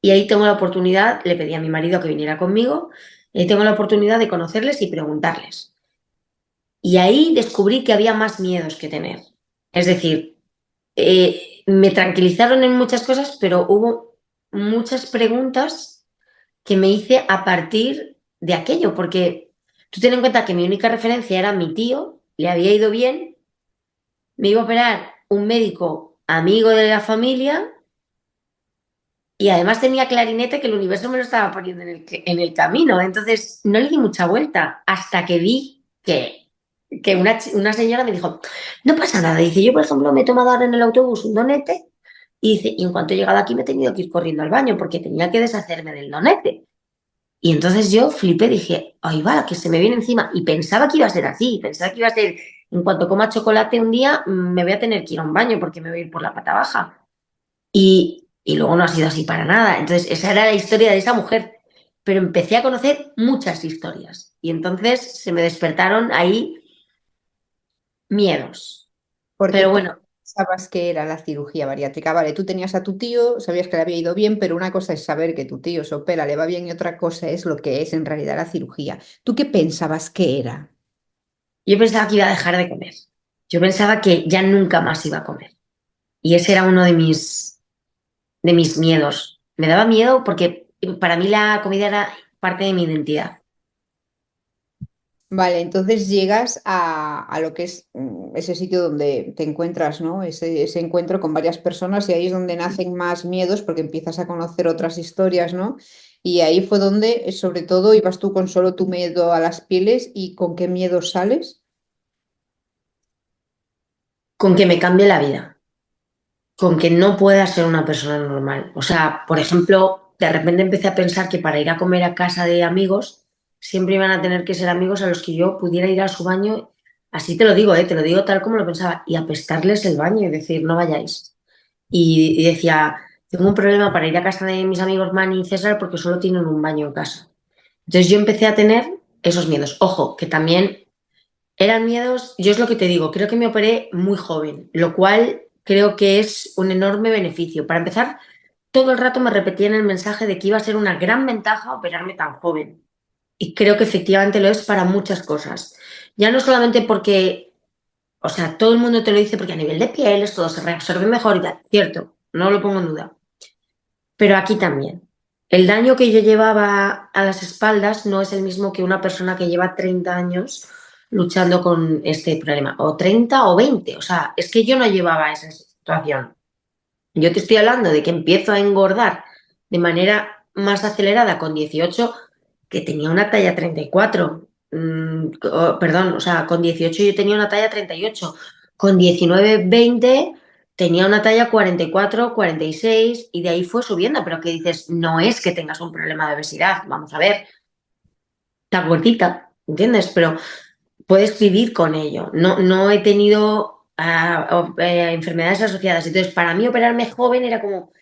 y ahí tengo la oportunidad, le pedí a mi marido que viniera conmigo, y ahí tengo la oportunidad de conocerles y preguntarles. Y ahí descubrí que había más miedos que tener. Es decir, me tranquilizaron en muchas cosas, pero hubo muchas preguntas que me hice a partir de aquello, porque tú ten en cuenta que mi única referencia era mi tío, le había ido bien, me iba a operar un médico amigo de la familia y además tenía clarinete que el universo me lo estaba poniendo en el camino. Entonces no le di mucha vuelta hasta que vi que una señora me dijo, no pasa nada. Dice, yo por ejemplo me he tomado ahora en el autobús un donete y dice, y en cuanto he llegado aquí me he tenido que ir corriendo al baño porque tenía que deshacerme del donete. Y entonces yo flipé, dije, ahí va, que se me viene encima. Y pensaba que iba a ser así, pensaba que iba a ser, en cuanto coma chocolate un día, me voy a tener que ir a un baño porque me voy a ir por la pata baja. Y luego no ha sido así para nada. Entonces, esa era la historia de esa mujer. Pero empecé a conocer muchas historias. Y entonces se me despertaron ahí miedos. Porque Pero tú bueno, sabes que era la cirugía bariátrica. Vale, tú tenías a tu tío, sabías que le había ido bien, pero una cosa es saber que tu tío se opera, le va bien y otra cosa es lo que es en realidad la cirugía. ¿Tú qué pensabas que era? yo pensaba que iba a dejar de comer. Yo pensaba que ya nunca más iba a comer. Y ese era uno de mis miedos. Me daba miedo porque para mí la comida era parte de mi identidad. Vale, entonces llegas a lo que es ese sitio donde te encuentras, ¿no? Ese encuentro con varias personas y ahí es donde nacen más miedos porque empiezas a conocer otras historias, ¿no? Y ahí fue donde, sobre todo, ibas tú con solo tu miedo a las pieles y con qué miedo sales. Con que me cambie la vida. Con que no pueda ser una persona normal. O sea, por ejemplo, de repente empecé a pensar que para ir a comer a casa de amigos, siempre iban a tener que ser amigos a los que yo pudiera ir a su baño, así te lo digo, te lo digo tal como lo pensaba, y apestarles el baño y decir, no vayáis. Y decía, tengo un problema para ir a casa de mis amigos Manny y César porque solo tienen un baño en casa. Entonces yo empecé a tener esos miedos. Ojo, que también eran miedos, yo es lo que te digo, creo que me operé muy joven, lo cual creo que es un enorme beneficio. Para empezar, todo el rato me repetían el mensaje de que iba a ser una gran ventaja operarme tan joven. Y creo que efectivamente lo es para muchas cosas. Ya no solamente porque, o sea, todo el mundo te lo dice porque a nivel de pieles todo se reabsorbe mejor y tal, cierto, no lo pongo en duda. Pero aquí también. El daño que yo llevaba a las espaldas no es el mismo que una persona que lleva 30 años luchando con este problema, o 30 o 20. O sea, es que yo no llevaba esa situación. Yo te estoy hablando de que empiezo a engordar de manera más acelerada con 18, que tenía una talla 34. Perdón, o sea, con 18 yo tenía una talla 38. Con 19, 20 tenía una talla 44, 46 y de ahí fue subiendo. Pero que dices, no es que tengas un problema de obesidad. Vamos a ver. está gordita, ¿entiendes? Pero puedes vivir con ello. No, no he tenido enfermedades asociadas. Entonces, para mí operarme joven era como,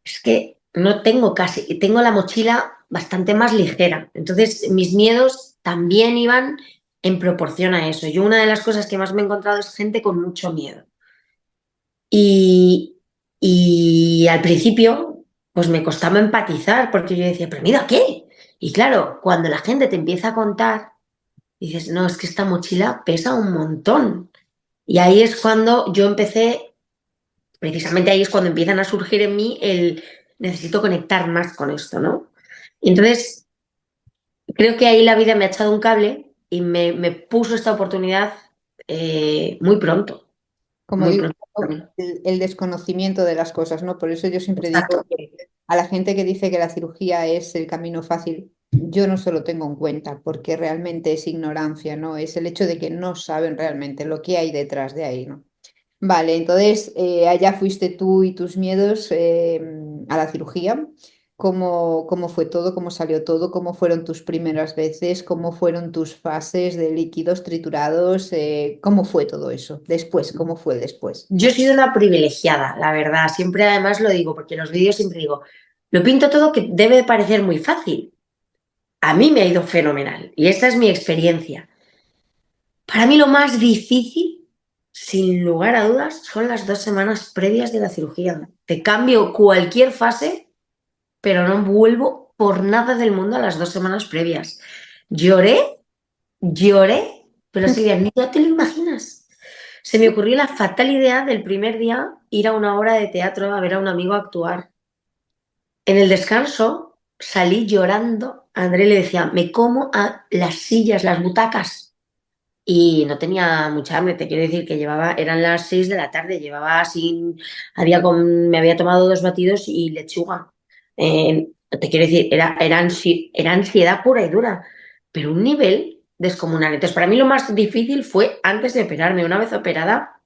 es que no tengo casi, tengo la mochila bastante más ligera. Entonces, mis miedos también iban en proporción a eso. Yo una de las cosas que más me he encontrado es gente con mucho miedo. Y, y al principio, pues me costaba empatizar porque yo decía, pero mira, ¿qué? Y claro, cuando la gente te empieza a contar, dices, no, es que esta mochila pesa un montón. Y ahí es cuando yo empecé, precisamente ahí es cuando empiezan a surgir en mí el necesito conectar más con esto, ¿no? Y entonces, creo que ahí la vida me ha echado un cable y me puso esta oportunidad Como muy digo, pronto para mí. el desconocimiento de las cosas, ¿no? Por eso yo siempre Exacto. digo que a la gente que dice que la cirugía es el camino fácil, yo no se lo tengo en cuenta, porque realmente es ignorancia, ¿no? Es el hecho de que no saben realmente lo que hay detrás de ahí, ¿no? Vale, entonces allá fuiste tú y tus miedos a la cirugía. ¿Cómo fue todo? ¿Cómo salió todo? ¿Cómo fueron tus primeras veces? ¿Cómo fueron tus fases de líquidos triturados? ¿Cómo fue todo eso? Después, ¿cómo fue después? Yo he sido una privilegiada, la verdad. Siempre además lo digo, porque en los vídeos siempre digo, lo pinto todo que debe parecer muy fácil. A mí me ha ido fenomenal y esta es mi experiencia. Para mí lo más difícil, sin lugar a dudas, son las 2 semanas previas de la cirugía. Te cambio cualquier fase, pero no vuelvo por nada del mundo a las 2 semanas previas. Lloré, lloré, pero Silvia, ni ya te lo imaginas. Se me ocurrió la fatal idea del primer día ir a una obra de teatro a ver a un amigo actuar. En el descanso salí llorando. A André le decía, me como a las sillas, las butacas. Y no tenía mucha hambre, te quiero decir que eran las 6 de la tarde, me había tomado 2 batidos y lechuga. Te quiero decir, era ansiedad pura y dura, pero un nivel descomunal. Entonces, para mí lo más difícil fue antes de operarme. Una vez operada,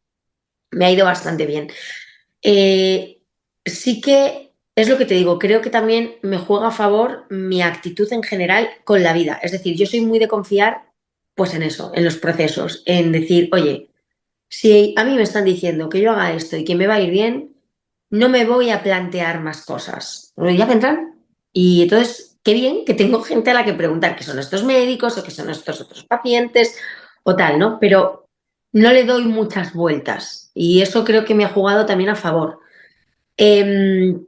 me ha ido bastante bien. Eh, sí que es lo que te digo, creo que también me juega a favor mi actitud en general con la vida. Es decir, yo soy muy de confiar pues en eso, en los procesos, en decir, oye, si a mí me están diciendo que yo haga esto y que me va a ir bien, no me voy a plantear más cosas. Ya vendrán. Y entonces, qué bien que tengo gente a la que preguntar qué son estos médicos o qué son estos otros pacientes o tal, ¿no? Pero no le doy muchas vueltas y eso creo que me ha jugado también a favor. Em,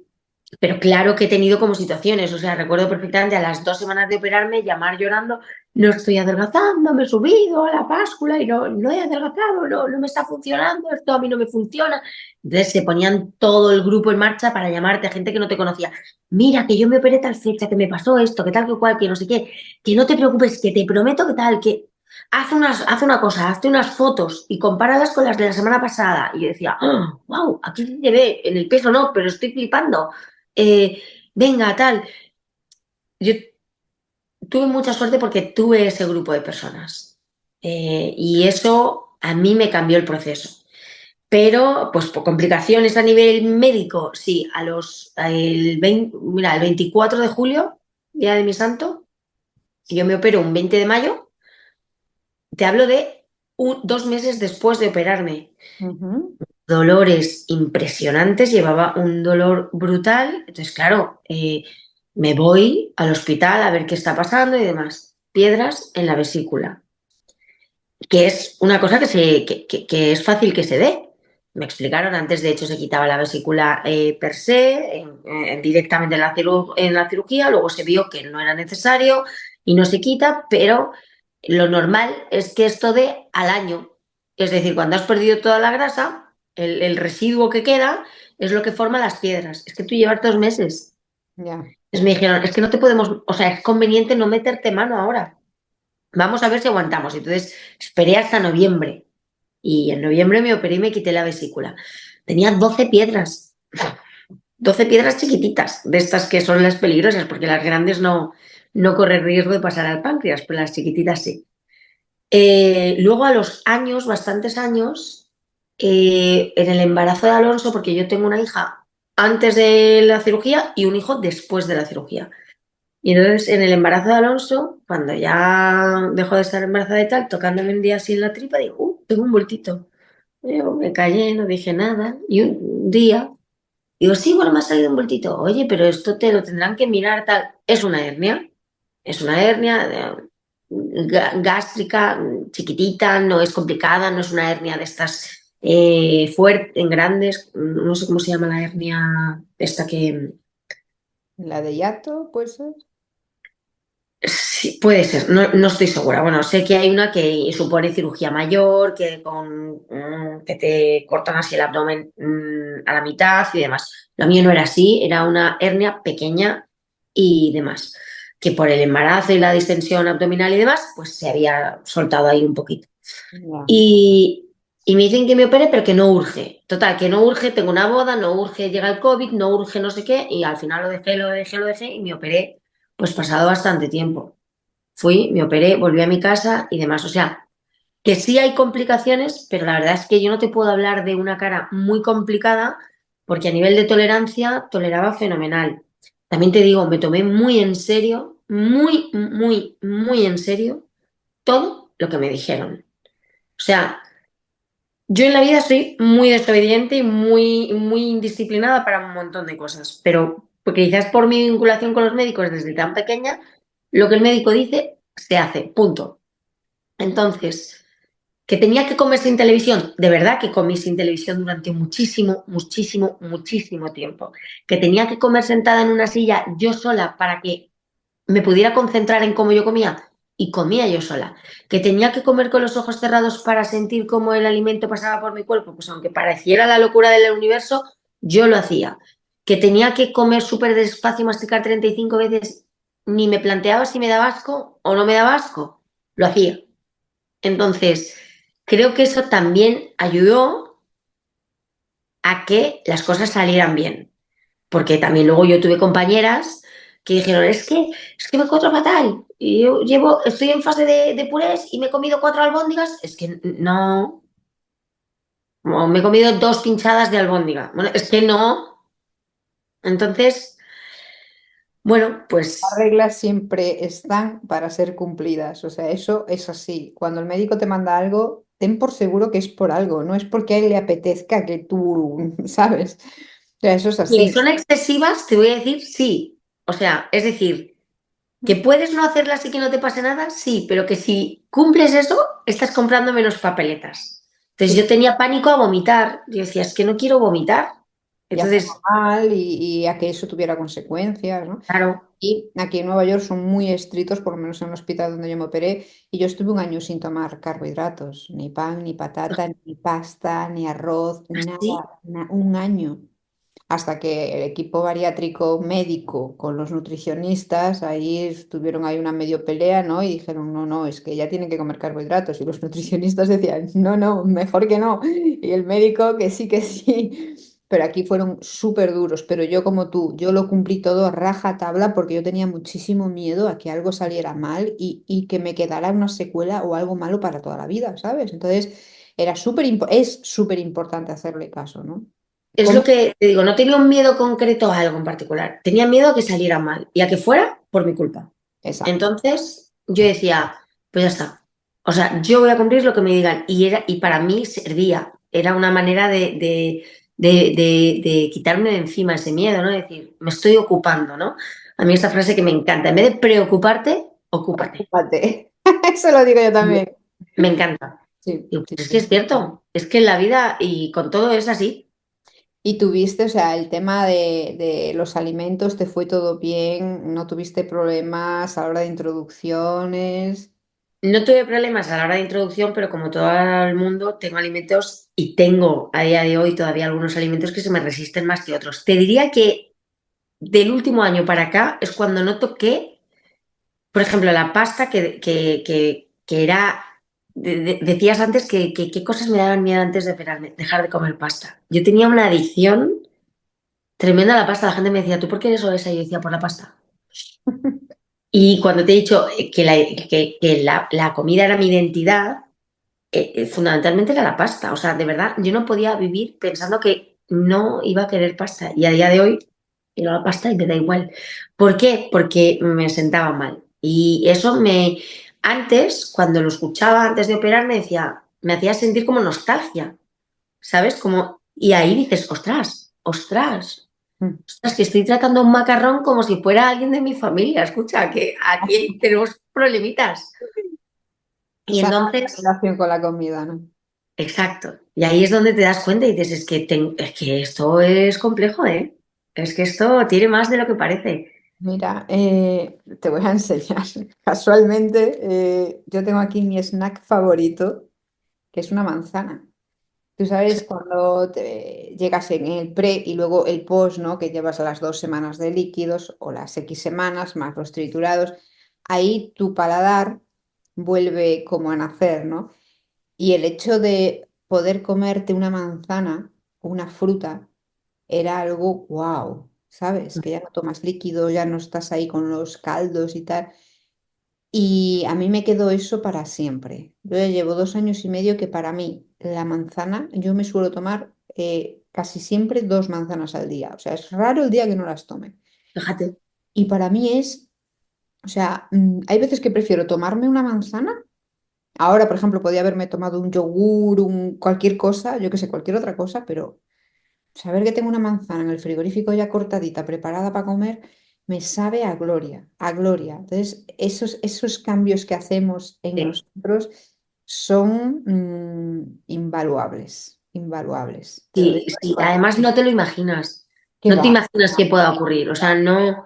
pero claro que he tenido como situaciones, o sea, recuerdo perfectamente a las 2 semanas de operarme llamar llorando, no estoy adelgazando, me he subido a la báscula y no he adelgazado, no me está funcionando, esto a mí no me funciona. Entonces se ponían todo el grupo en marcha para llamarte a gente que no te conocía. Mira, que yo me operé tal fecha, que me pasó esto, que tal, que cual, que no sé qué, que no te preocupes, que te prometo que tal, que haz una cosa, hazte unas fotos y compáralas con las de la semana pasada. Y yo decía, wow, aquí se ve, en el peso no, pero estoy flipando. Venga, tal. Yo tuve mucha suerte porque tuve ese grupo de personas. Y eso a mí me cambió el proceso. Pero, pues, por complicaciones a nivel médico, sí, mira, el 24 de julio, día de mi santo, yo me opero un 20 de mayo, te hablo de 2 meses después de operarme. Ujú. Dolores impresionantes, llevaba un dolor brutal. Entonces, claro, me voy al hospital a ver qué está pasando y demás. Piedras en la vesícula, que es una cosa que es fácil que se dé. Me explicaron, antes de hecho se quitaba la vesícula per se, directamente en la cirugía, luego se vio que no era necesario y no se quita, pero lo normal es que esto dé al año. Es decir, cuando has perdido toda la grasa, el residuo que queda es lo que forma las piedras. Es que tú llevas 2 meses. Ya. Entonces me dijeron, es que no te podemos, o sea, es conveniente no meterte mano ahora. Vamos a ver si aguantamos. Entonces esperé hasta noviembre y en noviembre me operé y me quité la vesícula. Tenía 12 piedras, 12 piedras chiquititas, de estas que son las peligrosas, porque las grandes no corren riesgo de pasar al páncreas, pero las chiquititas sí. Luego a los años, bastantes años, en el embarazo de Alonso, porque yo tengo una hija antes de la cirugía y un hijo después de la cirugía. Y entonces en el embarazo de Alonso, cuando ya dejó de estar embarazada y tal, tocándome un día así en la tripa, digo, tengo un bultito. Yo me callé, no dije nada. Y un día, digo, sí, bueno, me ha salido un bultito. Oye, pero esto te lo tendrán que mirar, tal. Es una hernia. Es una hernia gástrica, chiquitita, no es complicada, no es una hernia de estas fuertes, grandes. No sé cómo se llama la hernia esta que... La de hiato, pues. Sí, puede ser, no estoy segura. Bueno, sé que hay una que supone cirugía mayor, que te cortan así el abdomen a la mitad y demás. Lo mío no era así, era una hernia pequeña y demás, que por el embarazo y la distensión abdominal y demás, pues se había soltado ahí un poquito. Ya. Y, y me dicen que me opere, pero que no urge. Total, que no urge, tengo una boda, no urge, llega el COVID, no urge no sé qué, y al final lo dejé y me operé, pues pasado bastante tiempo. Fui, me operé, volví a mi casa y demás. O sea, que sí hay complicaciones, pero la verdad es que yo no te puedo hablar de una cara muy complicada porque a nivel de tolerancia toleraba fenomenal. También te digo, me tomé muy en serio, muy, muy, muy en serio todo lo que me dijeron. O sea, yo en la vida soy muy desobediente y muy, muy indisciplinada para un montón de cosas, pero porque quizás por mi vinculación con los médicos desde tan pequeña, lo que el médico dice se hace, punto. Entonces, que tenía que comer sin televisión, de verdad que comí sin televisión durante muchísimo, muchísimo, muchísimo tiempo. Que tenía que comer sentada en una silla yo sola para que me pudiera concentrar en cómo yo comía y comía yo sola. Que tenía que comer con los ojos cerrados para sentir cómo el alimento pasaba por mi cuerpo, pues aunque pareciera la locura del universo, yo lo hacía. Que tenía que comer súper despacio, masticar 35 veces, ni me planteaba si me daba asco o no me daba asco, lo hacía. Entonces, creo que eso también ayudó a que las cosas salieran bien. Porque también luego yo tuve compañeras que dijeron, es que me encuentro fatal. Y yo estoy en fase de purés y me he comido 4 albóndigas. Es que no, o me he comido 2 pinchadas de albóndiga. Bueno, es que no. Entonces, bueno, Las pues reglas siempre están para ser cumplidas, o sea, eso es así. Cuando el médico te manda algo, ten por seguro que es por algo, no es porque a él le apetezca que tú, ¿sabes? O sea, eso es si así. son excesivas, te voy a decir sí. O sea, es decir, ¿que puedes no hacerlas y que no te pase nada? Sí, pero que si cumples eso, estás comprando menos papeletas. Entonces Sí, yo tenía pánico a vomitar. Yo decía, es que no quiero vomitar. y hacerlo Entonces, mal y a que eso tuviera consecuencias, ¿no? claro, Y aquí en Nueva York son muy estrictos, por lo menos en el hospital donde yo me operé, y yo estuve un año sin tomar carbohidratos, ni pan, ni patata, ni pasta, ni arroz, así. nada, un año. Hasta que el equipo bariátrico médico con los nutricionistas, ahí estuvieron ahí una medio pelea, ¿no? Y dijeron, no, no, es que ella tiene que comer carbohidratos. Y los nutricionistas decían, no, no, mejor que no. Y el médico que sí, que sí. Pero aquí fueron súper duros, pero yo como tú, yo lo cumplí todo a raja tabla porque yo tenía muchísimo miedo a que algo saliera mal y que me quedara una secuela o algo malo para toda la vida, ¿sabes? Entonces, es súper importante hacerle caso, ¿no? Es lo ¿Cómo? que te digo, no tenía un miedo concreto a algo en particular. Tenía miedo a que saliera mal y a que fuera por mi culpa. Exacto. Entonces yo decía, pues ya está. O sea, yo voy a cumplir lo que me digan. Y para mí servía. Era una manera de quitarme de encima ese miedo, ¿no? Es decir, me estoy ocupando, ¿no? A mí esa frase que me encanta. En vez de preocuparte, ocúpate. Ocúpate. Eso lo digo yo Me, también. me encanta. Sí, Digo, sí, pues es que sí. es cierto. Es que en la vida y con todo es así. Y tuviste, o sea, el tema de los alimentos, ¿te fue todo bien? ¿No tuviste problemas a la hora de introducciones? No tuve problemas a la hora de introducción, pero como todo el mundo, tengo alimentos y tengo a día de hoy todavía algunos alimentos que se me resisten más que otros. Te diría que del último año para acá es cuando noto que, por ejemplo, la pasta que era, decías antes que qué cosas me daban miedo antes de dejar de comer pasta. Yo tenía una adicción tremenda a la pasta. La gente me decía, ¿tú por qué eres obesa? Y yo decía, por la pasta. Y cuando te he dicho que la comida era mi identidad, fundamentalmente era la pasta. O sea, de verdad, yo no podía vivir pensando que no iba a querer pasta. Y a día de hoy y la pasta y me da igual. ¿Por qué? Porque me sentaba mal. Y eso antes, cuando lo escuchaba antes de operar, me hacía sentir como nostalgia, ¿sabes? Y ahí dices, ostras, ostras, Mm. ostras, que estoy tratando un macarrón como si fuera alguien de mi familia. Escucha, que aquí tenemos problemitas. Y Esa entonces, relación con la comida, ¿no? exacto. Y ahí es donde te das cuenta y dices, es que esto es complejo, ¿eh? Es que esto tiene más de lo que parece. Mira, te voy a enseñar. Casualmente, yo tengo aquí mi snack favorito, que es una manzana. Tú sabes, cuando llegas en el pre y luego el post, ¿no? Que llevas las 2 semanas de líquidos o las X semanas más los triturados, ahí tu paladar vuelve como a nacer, ¿no? Y el hecho de poder comerte una manzana o una fruta era algo wow, ¿sabes? Que ya no tomas líquido, ya no estás ahí con los caldos y tal. Y a mí me quedó eso para siempre. Yo ya llevo 2 años y medio que para mí la manzana, yo me suelo tomar casi siempre 2 manzanas al día. O sea, es raro el día que no las tome. Fíjate. Y para mí es, o sea, hay veces que prefiero tomarme una manzana. Ahora, por ejemplo, podía haberme tomado un yogur, cualquier cosa, yo que sé, cualquier otra cosa, pero saber que tengo una manzana en el frigorífico ya cortadita, preparada para comer, me sabe a gloria, a gloria. Entonces, esos cambios que hacemos en Sí, nosotros son invaluables, invaluables. Te lo digo sí, de sí. corazón. Además no te lo imaginas. ¿Qué No te va? imaginas que pueda ocurrir. O sea, no,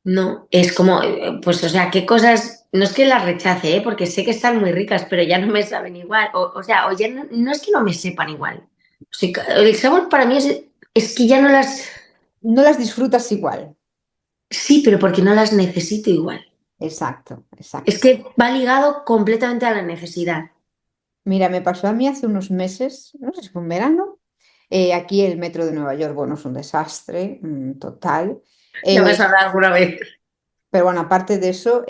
no. Es como, pues, o sea, qué cosas. No es que las rechace, ¿eh? Porque sé que están muy ricas, pero ya no me saben igual. O sea, o ya no es que no me sepan igual. O sea, el sabor para mí es que ya no las. No las disfrutas igual. Sí, pero porque no las necesito igual. Exacto, Es exacto. que va ligado completamente a la necesidad. Mira, me pasó a mí hace unos meses, no sé si fue en verano, aquí el metro de Nueva York, bueno, es un desastre total. Ya me Eh, has hablado alguna vez. Pero bueno, aparte de eso,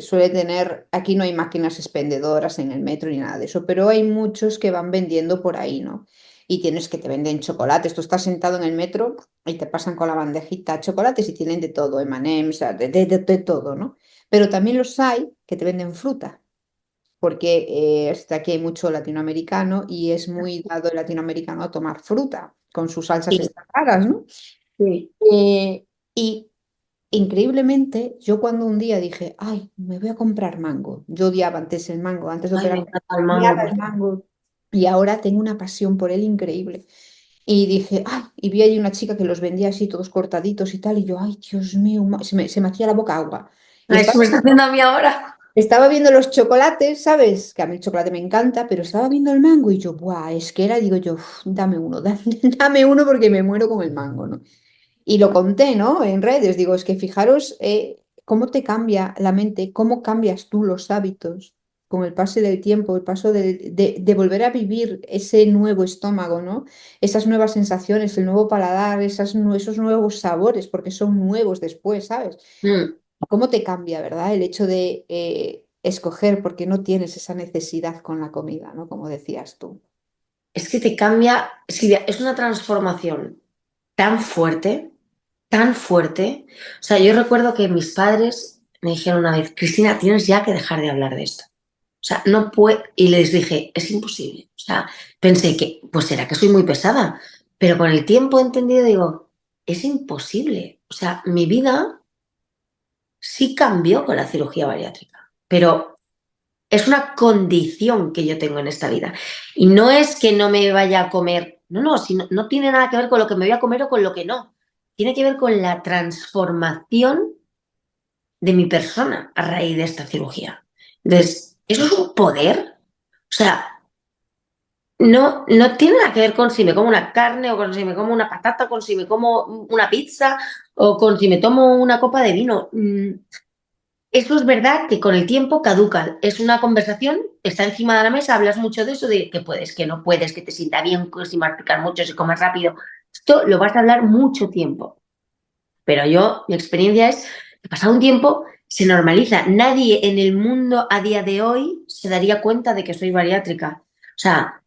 suele tener, aquí no hay máquinas expendedoras en el metro ni nada de eso, pero hay muchos que van vendiendo por ahí, ¿no? Y tienes que te venden chocolates. Tú estás sentado en el metro y te pasan con la bandejita chocolates y tienen de todo, M&M's, o sea, de todo, ¿no? Pero también los hay que te venden fruta, porque aquí hay mucho latinoamericano y es muy dado el latinoamericano a tomar fruta con sus salsas Sí, estas raras, ¿no? sí. Y increíblemente, yo cuando un día dije, ay, me voy a comprar mango. Yo odiaba antes el mango, antes de Ay, me operarme, encanta el mango, odiaba por el favor. mango. Y ahora tengo una pasión por él increíble. Y dije, ay, y vi ahí una chica que los vendía así, todos cortaditos y tal. Y yo, ay, Dios mío, se me hacía la boca agua. Y Ay, eso me está haciendo a mí ahora. estaba viendo los chocolates, ¿sabes? Que a mí el chocolate me encanta, pero estaba viendo el mango y yo, buah, es que era, digo yo, "Uf, dame uno, dame uno porque me muero con el mango, ¿no? Y lo conté, ¿no? En redes, digo, es que fijaros cómo te cambia la mente, cómo cambias tú los hábitos con el paso del tiempo, el paso de volver a vivir ese nuevo estómago, ¿no? Esas nuevas sensaciones, el nuevo paladar, esos nuevos sabores, porque son nuevos después, ¿sabes? Mm. ¿Cómo te cambia, verdad? El hecho de escoger porque no tienes esa necesidad con la comida, ¿no? Como decías tú. Es que te cambia, Silvia, es una transformación tan fuerte, tan fuerte. O sea, yo recuerdo que mis padres me dijeron una vez, Cristina, tienes ya que dejar de hablar de esto. O sea, no puedo. Y les dije, es imposible. O sea, pensé que, pues será que soy muy pesada. Pero con el tiempo he entendido, digo, es imposible. O sea, mi vida sí cambió con la cirugía bariátrica. Pero es una condición que yo tengo en esta vida. Y no es que no me vaya a comer, no, no tiene nada que ver con lo que me voy a comer o con lo que no. Tiene que ver con la transformación de mi persona a raíz de esta cirugía. Entonces, eso es un poder. O sea, no tiene nada que ver con si me como una carne o con si me como una patata, o con si me como una pizza o con si me tomo una copa de vino. Eso es verdad que con el tiempo caduca. Es una conversación, está encima de la mesa, hablas mucho de eso, de que puedes, que no puedes, que te sienta bien, que si masticar mucho, si comes rápido. Esto lo vas a hablar mucho tiempo. Pero mi experiencia es que pasado un tiempo se normaliza. Nadie en el mundo a día de hoy se daría cuenta de que soy bariátrica. O sea,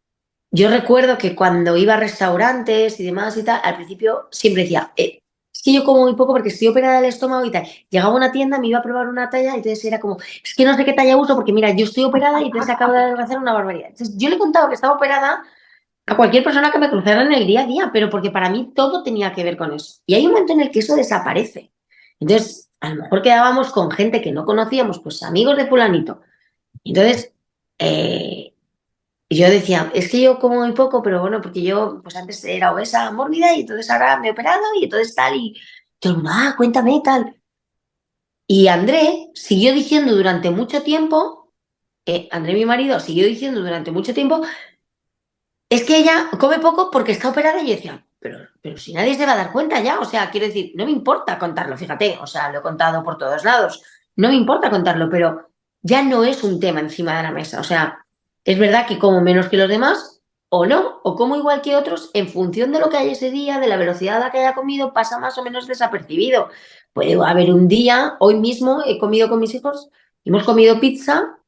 yo recuerdo que cuando iba a restaurantes y demás y tal, al principio siempre decía, que yo como muy poco porque estoy operada del estómago y tal. Llegaba a una tienda, me iba a probar una talla y entonces era como, es que no sé qué talla uso porque mira, yo estoy operada y entonces acabo de adelgazar una barbaridad. Entonces yo le contaba que estaba operada a cualquier persona que me cruzara en el día a día, pero porque para mí todo tenía que ver con eso. Y hay un momento en el que eso desaparece. Entonces, a lo mejor quedábamos con gente que no conocíamos, pues amigos de fulanito. Entonces, eh, yo decía, es que yo como muy poco, pero bueno, porque yo pues antes era obesa, mórbida, y entonces ahora me he operado y entonces tal, y todo el mundo, cuéntame tal. Y André siguió diciendo durante mucho tiempo, André, mi marido, siguió diciendo durante mucho tiempo, es que ella come poco porque está operada y yo decía, pero si nadie se va a dar cuenta ya, o sea, quiero decir, no me importa contarlo, fíjate, o sea, lo he contado por todos lados, no me importa contarlo, pero ya no es un tema encima de la mesa, o sea, es verdad que como menos que los demás o no, o como igual que otros, en función de lo que hay ese día, de la velocidad a la que haya comido, pasa más o menos desapercibido. Puede haber un día, hoy mismo he comido con mis hijos, hemos comido pizza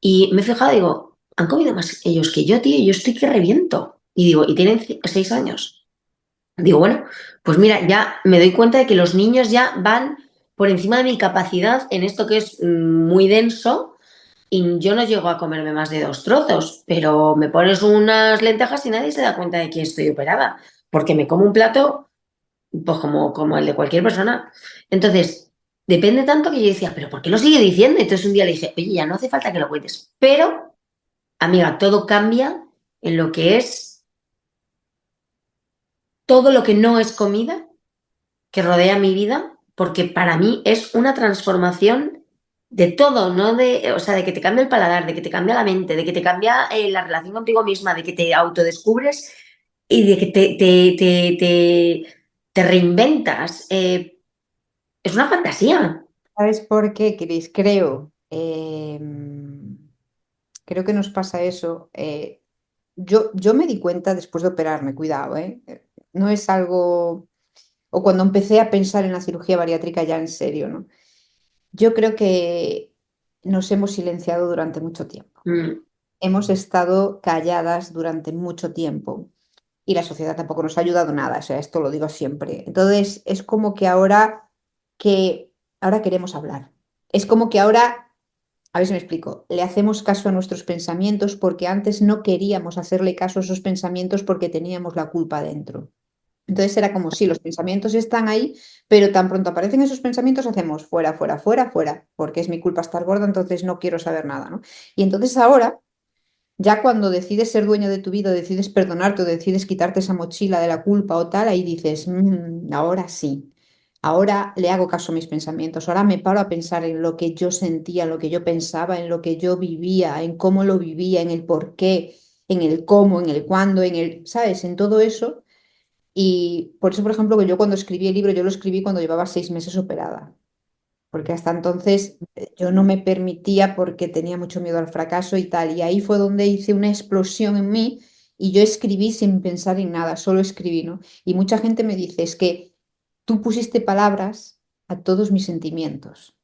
y me he fijado, digo, han comido más ellos que yo, tío, y yo estoy que reviento. Y digo, y tienen 6 años. Digo, bueno, pues mira, ya me doy cuenta de que los niños ya van por encima de mi capacidad en esto que es muy denso y yo no llego a comerme más de 2 trozos, pero me pones unas lentejas y nadie se da cuenta de que estoy operada, porque me como un plato pues como el de cualquier persona. Entonces, depende tanto que yo decía, pero ¿por qué lo sigue diciendo? Entonces un día le dije, oye, ya no hace falta que lo cuentes, pero amiga, todo cambia en lo que es todo lo que no es comida que rodea mi vida, porque para mí es una transformación de todo, ¿no? O sea, de que te cambia el paladar, de que te cambia la mente, de que te cambia la relación contigo misma, de que te autodescubres y de que te reinventas. Es una fantasía. ¿Sabes por qué, Cris? Creo que nos pasa eso. Yo me di cuenta después de operarme, cuidado, ¿eh? No es algo... O cuando empecé a pensar en la cirugía bariátrica ya en serio, ¿no? Yo creo que nos hemos silenciado durante mucho tiempo. Mm. Hemos estado calladas durante mucho tiempo y la sociedad tampoco nos ha ayudado nada, o sea, esto lo digo siempre. Entonces, es como que ahora queremos hablar. Es como que ahora, a ver si me explico, le hacemos caso a nuestros pensamientos porque antes no queríamos hacerle caso a esos pensamientos porque teníamos la culpa dentro. Entonces era como si los pensamientos están ahí, pero tan pronto aparecen esos pensamientos hacemos fuera, fuera, fuera, fuera, porque es mi culpa estar gorda, entonces no quiero saber nada, ¿no? Y entonces ahora, ya cuando decides ser dueño de tu vida, decides perdonarte o decides quitarte esa mochila de la culpa o tal, ahí dices, ahora sí, ahora le hago caso a mis pensamientos, ahora me paro a pensar en lo que yo sentía, en lo que yo pensaba, en lo que yo vivía, en cómo lo vivía, en el por qué, en el cómo, en el cuándo, en el, ¿sabes? En todo eso. Y por eso, por ejemplo, que yo cuando escribí el libro, yo lo escribí cuando llevaba 6 meses operada, porque hasta entonces yo no me permitía porque tenía mucho miedo al fracaso y tal. Y ahí fue donde hice una explosión en mí y yo escribí sin pensar en nada, solo escribí, ¿no? Y mucha gente me dice, es que tú pusiste palabras a todos mis sentimientos.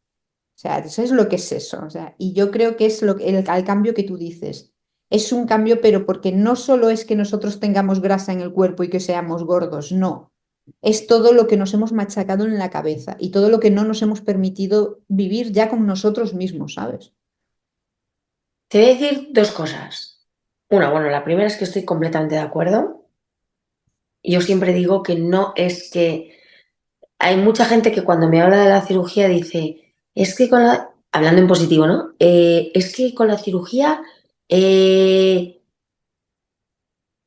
O sea, ¿sabes lo que es eso? O sea, y yo creo que es al cambio que tú dices. Es un cambio, pero porque no solo es que nosotros tengamos grasa en el cuerpo y que seamos gordos, no. Es todo lo que nos hemos machacado en la cabeza y todo lo que no nos hemos permitido vivir ya con nosotros mismos, ¿sabes? Te voy a decir 2 cosas. Una, bueno, la primera es que estoy completamente de acuerdo. Yo siempre digo que no es que hay mucha gente que cuando me habla de la cirugía dice, es que hablando en positivo, ¿no? Es que con la cirugía eh,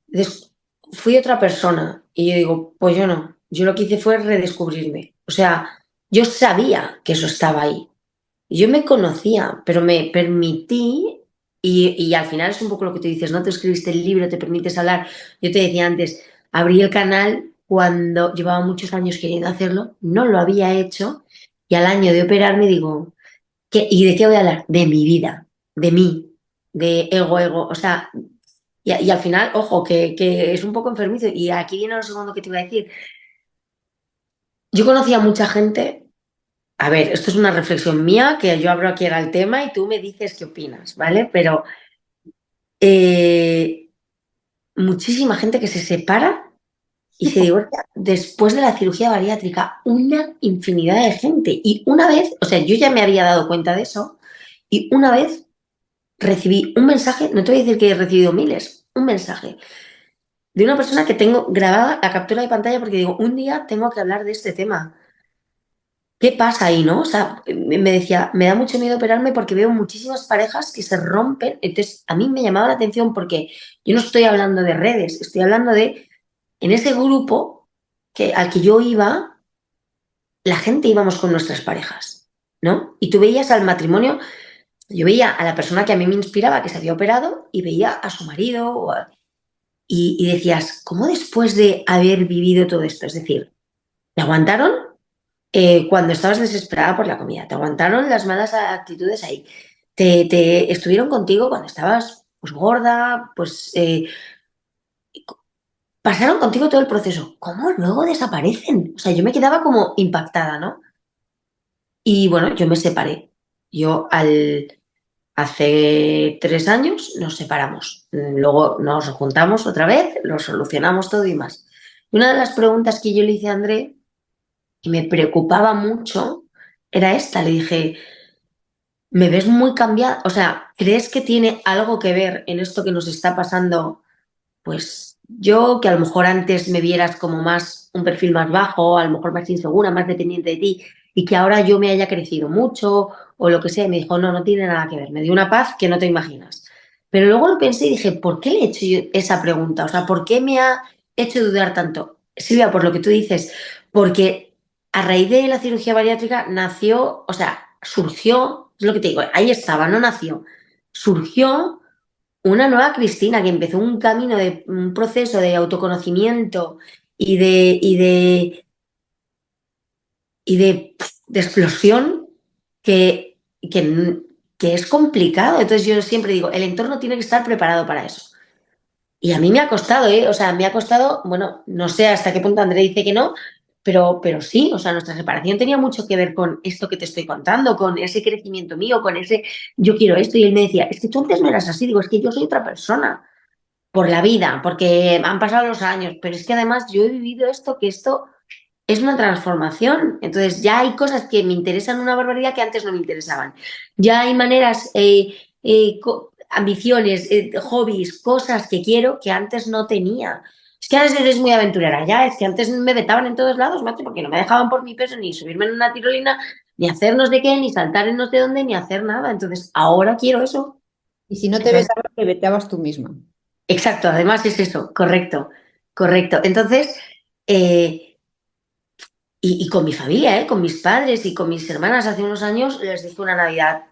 des- fui otra persona. Y yo digo, pues yo no. Yo lo que hice fue redescubrirme. O sea, yo sabía que eso estaba ahí. Yo me conocía, pero me permití, y al final es un poco lo que tú dices, ¿no? Tú escribiste el libro, te permites hablar. Yo te decía antes, abrí el canal cuando llevaba muchos años queriendo hacerlo, no lo había hecho, y al año de operarme digo, ¿y de qué voy a hablar? De mi vida, de mí, de ego, o sea, y al final, ojo, que es un poco enfermizo, y aquí viene lo segundo que te iba a decir. Yo conocía a mucha gente. A ver, esto es una reflexión mía, que yo abro aquí ahora el tema y tú me dices qué opinas, ¿vale? Pero eh, muchísima gente que se separa y se divorcia después de la cirugía bariátrica una infinidad de gente. Y una vez, o sea, yo ya me había dado cuenta de eso, y una vez recibí un mensaje, no te voy a decir que he recibido miles, un mensaje de una persona que tengo grabada la captura de pantalla porque digo, un día tengo que hablar de este tema. ¿Qué pasa ahí, no? O sea, me decía, me da mucho miedo operarme porque veo muchísimas parejas que se rompen. Entonces, a mí me llamaba la atención porque yo no estoy hablando de redes, estoy hablando de, en ese grupo al que yo iba, la gente íbamos con nuestras parejas, ¿no? Y tú veías al matrimonio, yo veía a la persona que a mí me inspiraba, que se había operado, y veía a su marido, y decías, ¿cómo después de haber vivido todo esto? Es decir, ¿te aguantaron? Cuando estabas desesperada por la comida, te aguantaron las malas actitudes ahí, te estuvieron contigo cuando estabas pues gorda, pues pasaron contigo todo el proceso. ¿Cómo luego desaparecen? O sea, yo me quedaba como impactada, ¿no? Y bueno, yo me separé. Yo hace 3 años nos separamos. Luego nos juntamos otra vez, lo solucionamos todo y más. Y una de las preguntas que yo le hice a André, y me preocupaba mucho, era esta. Le dije, me ves muy cambiada, o sea, ¿crees que tiene algo que ver en esto que nos está pasando? Pues yo, que a lo mejor antes me vieras como más un perfil más bajo, a lo mejor más insegura, más dependiente de ti, y que ahora yo me haya crecido mucho o lo que sea, y me dijo, no, no tiene nada que ver, me dio una paz que no te imaginas. Pero luego lo pensé y dije, ¿por qué le he hecho yo esa pregunta? O sea, ¿por qué me ha hecho dudar tanto? Silvia, por lo que tú dices, porque a raíz de la cirugía bariátrica nació, o sea, surgió, es lo que te digo, ahí estaba, no nació, surgió una nueva Cristina que empezó un camino de un proceso de autoconocimiento y de explosión que, que, que es complicado. Entonces yo siempre digo, el entorno tiene que estar preparado para eso. Y a mí me ha costado, ¿eh? O sea, me ha costado, bueno, no sé hasta qué punto André dice que no, pero sí, o sea, nuestra separación tenía mucho que ver con esto que te estoy contando, con ese crecimiento mío, con ese yo quiero esto. Y él me decía, es que tú antes no eras así, digo, es que yo soy otra persona por la vida, porque han pasado los años, pero es que además yo he vivido esto, que esto es una transformación. Entonces ya hay cosas que me interesan una barbaridad que antes no me interesaban. Ya hay maneras, ambiciones, hobbies, cosas que quiero que antes no tenía. Es que ahora eres muy aventurera, ya, es que antes me vetaban en todos lados, macho, porque no me dejaban por mi peso ni subirme en una tirolina, ni hacer no sé qué, ni saltar en no sé dónde, ni hacer nada. Entonces ahora quiero eso. Y si no te Entonces, vetabas, te vetabas tú misma. exacto, además es eso, correcto, correcto. Entonces, eh, y con mi familia, con mis padres y con mis hermanas hace unos años les dije una Navidad,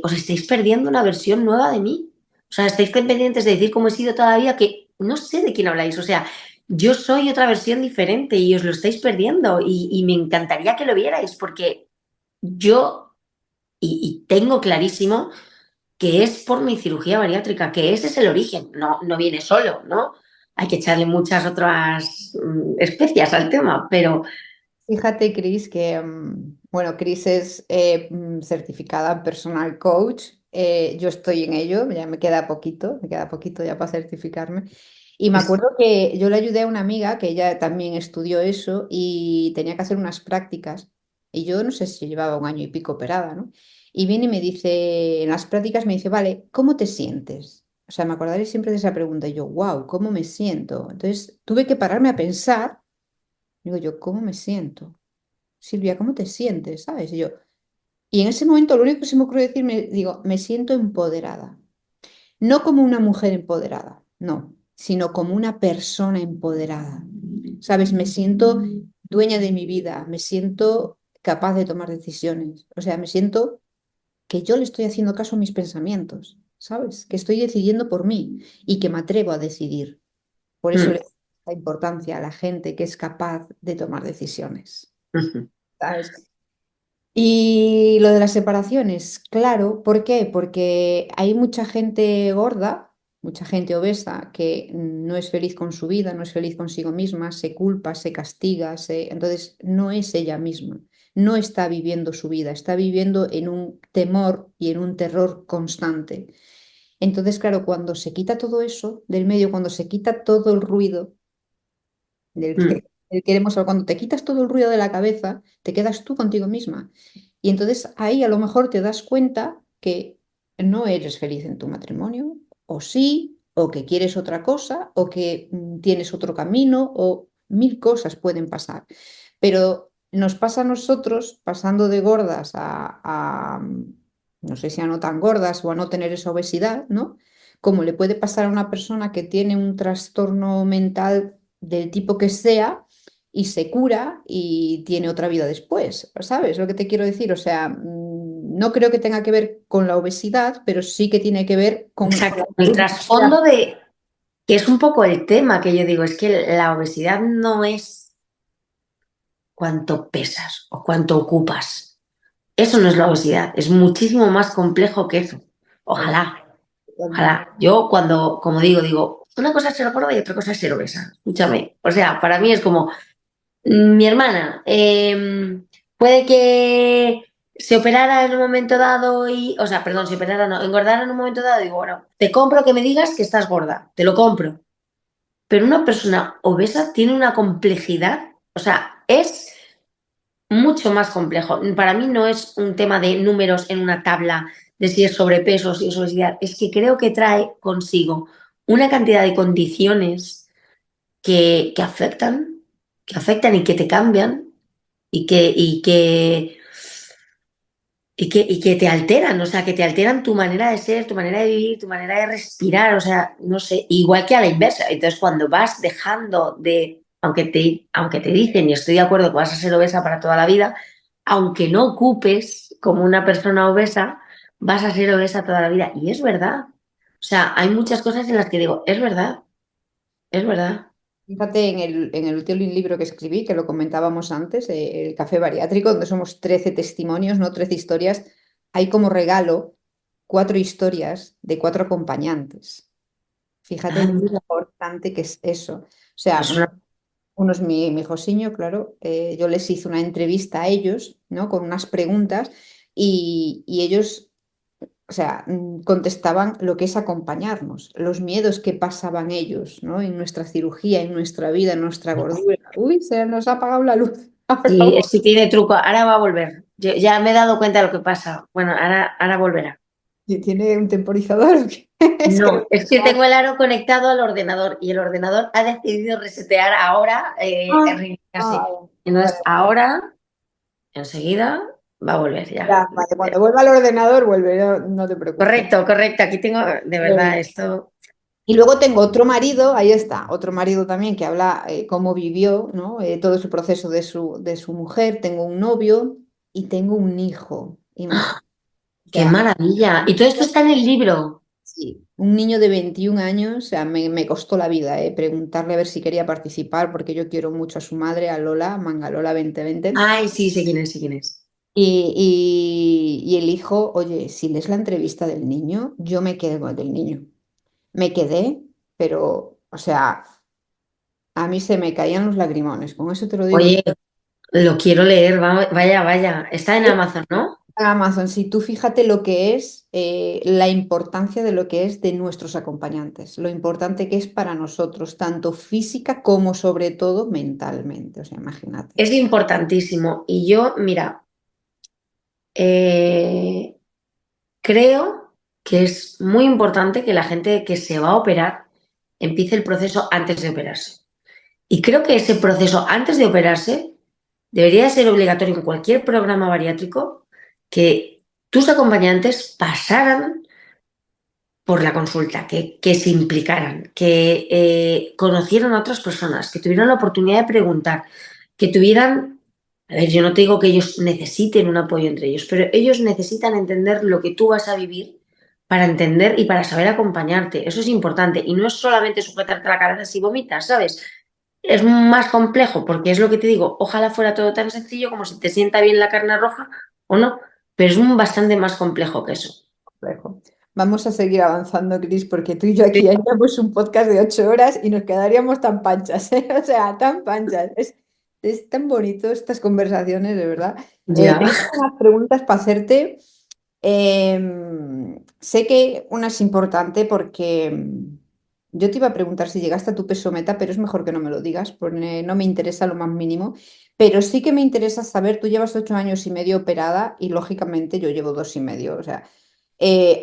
os estáis perdiendo una versión nueva de mí. O sea, estáis tan pendientes de decir cómo he sido toda la vida que no sé de quién habláis. O sea, yo soy otra versión diferente y os lo estáis perdiendo y me encantaría que lo vierais porque yo, y tengo clarísimo que es por mi cirugía bariátrica, que ese es el origen, no, no viene solo, ¿no? Hay que echarle muchas otras especias al tema, pero Fíjate, Cris, que, bueno, Cris es certificada en personal coach. Yo estoy en ello, ya me queda poquito ya para certificarme. Y me es, acuerdo que yo le ayudé a una amiga que ella también estudió eso y tenía que hacer unas prácticas. Y yo no sé si llevaba un año y pico operada, ¿no? Y viene y me dice, en las prácticas me dice, vale, ¿cómo te sientes? O sea, me acordaré siempre de esa pregunta. Y yo, wow, ¿cómo me siento? Entonces tuve que pararme a pensar. Digo yo, ¿cómo me siento? Silvia, ¿cómo te sientes? ¿Sabes? Y en ese momento lo único que se me ocurrió decirme, digo, me siento empoderada. No como una mujer empoderada, no, sino como una persona empoderada. ¿Sabes? Me siento dueña de mi vida, me siento capaz de tomar decisiones. O sea, me siento que yo le estoy haciendo caso a mis pensamientos, ¿sabes? Que estoy decidiendo por mí y que me atrevo a decidir. Por eso le mm, doy la importancia a la gente que es capaz de tomar decisiones. ujú, ¿Sabes? Y lo de las separaciones, claro, ¿por qué? Porque hay mucha gente gorda, mucha gente obesa que no es feliz con su vida, no es feliz consigo misma, se culpa, se castiga, entonces no es ella misma, no está viviendo su vida, está viviendo en un temor y en un terror constante. Entonces, claro, cuando se quita todo eso del medio, cuando se quita todo el ruido, Mm. del que hemos hablado. Cuando te quitas todo el ruido de la cabeza, te quedas tú contigo misma. Y entonces ahí a lo mejor te das cuenta que no eres feliz en tu matrimonio, o sí, o que quieres otra cosa, o que tienes otro camino, o mil cosas pueden pasar. Pero nos pasa a nosotros, pasando de gordas no sé si a no tan gordas o a no tener esa obesidad, ¿no? Como le puede pasar a una persona que tiene un trastorno mental del tipo que sea y se cura y tiene otra vida después, ¿sabes lo que te quiero decir? O sea, no creo que tenga que ver con la obesidad, pero sí que tiene que ver con Exacto. la El salud mental. trasfondo de, que es un poco el tema que yo digo, es que la obesidad no es cuánto pesas o cuánto ocupas. Eso no es la obesidad, es muchísimo más complejo que eso. Ojalá, Totalmente. ojalá. Yo cuando, como digo, una cosa es ser gorda y otra cosa es ser obesa. Escúchame. O sea, para mí es como, mi hermana puede que se operara en un momento dado y, o sea, perdón, se operara, no, engordara en un momento dado y digo, bueno, te compro que me digas que estás gorda, te lo compro. Pero una persona obesa tiene una complejidad, o sea, es mucho más complejo. Para mí no es un tema de números en una tabla de si es sobrepeso, si es obesidad, es que creo que trae consigo una cantidad de condiciones que afectan, y que te cambian y que te alteran, o sea, que te alteran tu manera de ser, tu manera de vivir, tu manera de respirar, o sea, no sé, igual que a la inversa. Entonces, cuando vas dejando de, aunque te dicen, y estoy de acuerdo que vas a ser obesa para toda la vida, aunque no ocupes como una persona obesa, vas a ser obesa toda la vida. Y es verdad. O sea, hay muchas cosas en las que digo, es verdad, es verdad. Fíjate en el último libro que escribí, que lo comentábamos antes, El café bariátrico, donde somos 13 testimonios, no 13 historias, hay como regalo 4 historias de 4 acompañantes. Fíjate Ah, lo mira, importante que es eso. O sea, es una... uno es mi josiño, claro, yo les hice una entrevista a ellos, ¿no? Con unas preguntas y ellos, o sea, contestaban lo que es acompañarnos, los miedos que pasaban ellos, ¿no? En nuestra cirugía, en nuestra vida, en nuestra gordura. Uy, se nos ha apagado la luz. Sí, es que tiene truco. Ahora va a volver. Yo ya me he dado cuenta de lo que pasa. Bueno, ahora volverá. ¿Tiene un temporizador o qué? Es que... No, es que tengo el aro conectado al ordenador y el ordenador ha decidido resetear ahora, Ah, reiniciarse. ah, Entonces, vale. ahora, enseguida, va a volver ya. Ya, vale, cuando vuelva al ordenador vuelve, no, no te preocupes. Correcto, correcto. Aquí tengo, de verdad, esto. Y luego tengo otro marido, ahí está, otro marido también que habla cómo vivió, ¿no? Todo su proceso de su mujer. Tengo un novio y tengo un hijo. Imagínate. O ¡Qué sea, maravilla! Y todo esto está en el libro. sí, un niño de 21 años, o sea, me costó la vida preguntarle a ver si quería participar, porque yo quiero mucho a su madre, a Lola, Mangalola 2020. Ay, sí, sé quién es, sé quién es. Y el hijo, oye, si lees la entrevista del niño, yo me quedé con el del niño. Me quedé, pero, o sea, a mí se me caían los lagrimones, con eso te lo digo. Oye, lo quiero leer, vaya, vaya. Está en Amazon, ¿no? Amazon, si tú fíjate lo que es la importancia de lo que es de nuestros acompañantes, lo importante que es para nosotros, tanto física como sobre todo mentalmente, o sea, imagínate. Es importantísimo. Y yo, mira, eh, creo que es muy importante que la gente que se va a operar empiece el proceso antes de operarse. Y creo que ese proceso antes de operarse debería ser obligatorio en cualquier programa bariátrico, que tus acompañantes pasaran por la consulta, que se implicaran, que conocieran a otras personas, que tuvieran la oportunidad de preguntar, que tuvieran, a ver, yo no te digo que ellos necesiten un apoyo entre ellos, pero ellos necesitan entender lo que tú vas a vivir para entender y para saber acompañarte. Eso es importante. Y no es solamente sujetarte la cabeza si vomitas, ¿sabes? Es más complejo, porque es lo que te digo, ojalá fuera todo tan sencillo como si te sienta bien la carne roja o no, pero es bastante más complejo que eso. Complejo. Vamos a seguir avanzando, Cris, porque tú y yo aquí haríamos un podcast de 8 horas y nos quedaríamos tan panchas, ¿eh? O sea, tan panchas. Es tan bonito estas conversaciones, de verdad. Ya. Tengo unas preguntas para hacerte. Sé que una es importante porque Yo te iba a preguntar si llegaste a tu peso meta, pero es mejor que no me lo digas, porque no me interesa lo más mínimo. Pero sí que me interesa saber, tú llevas 8 años y medio operada y lógicamente yo llevo 2 y medio. O sea,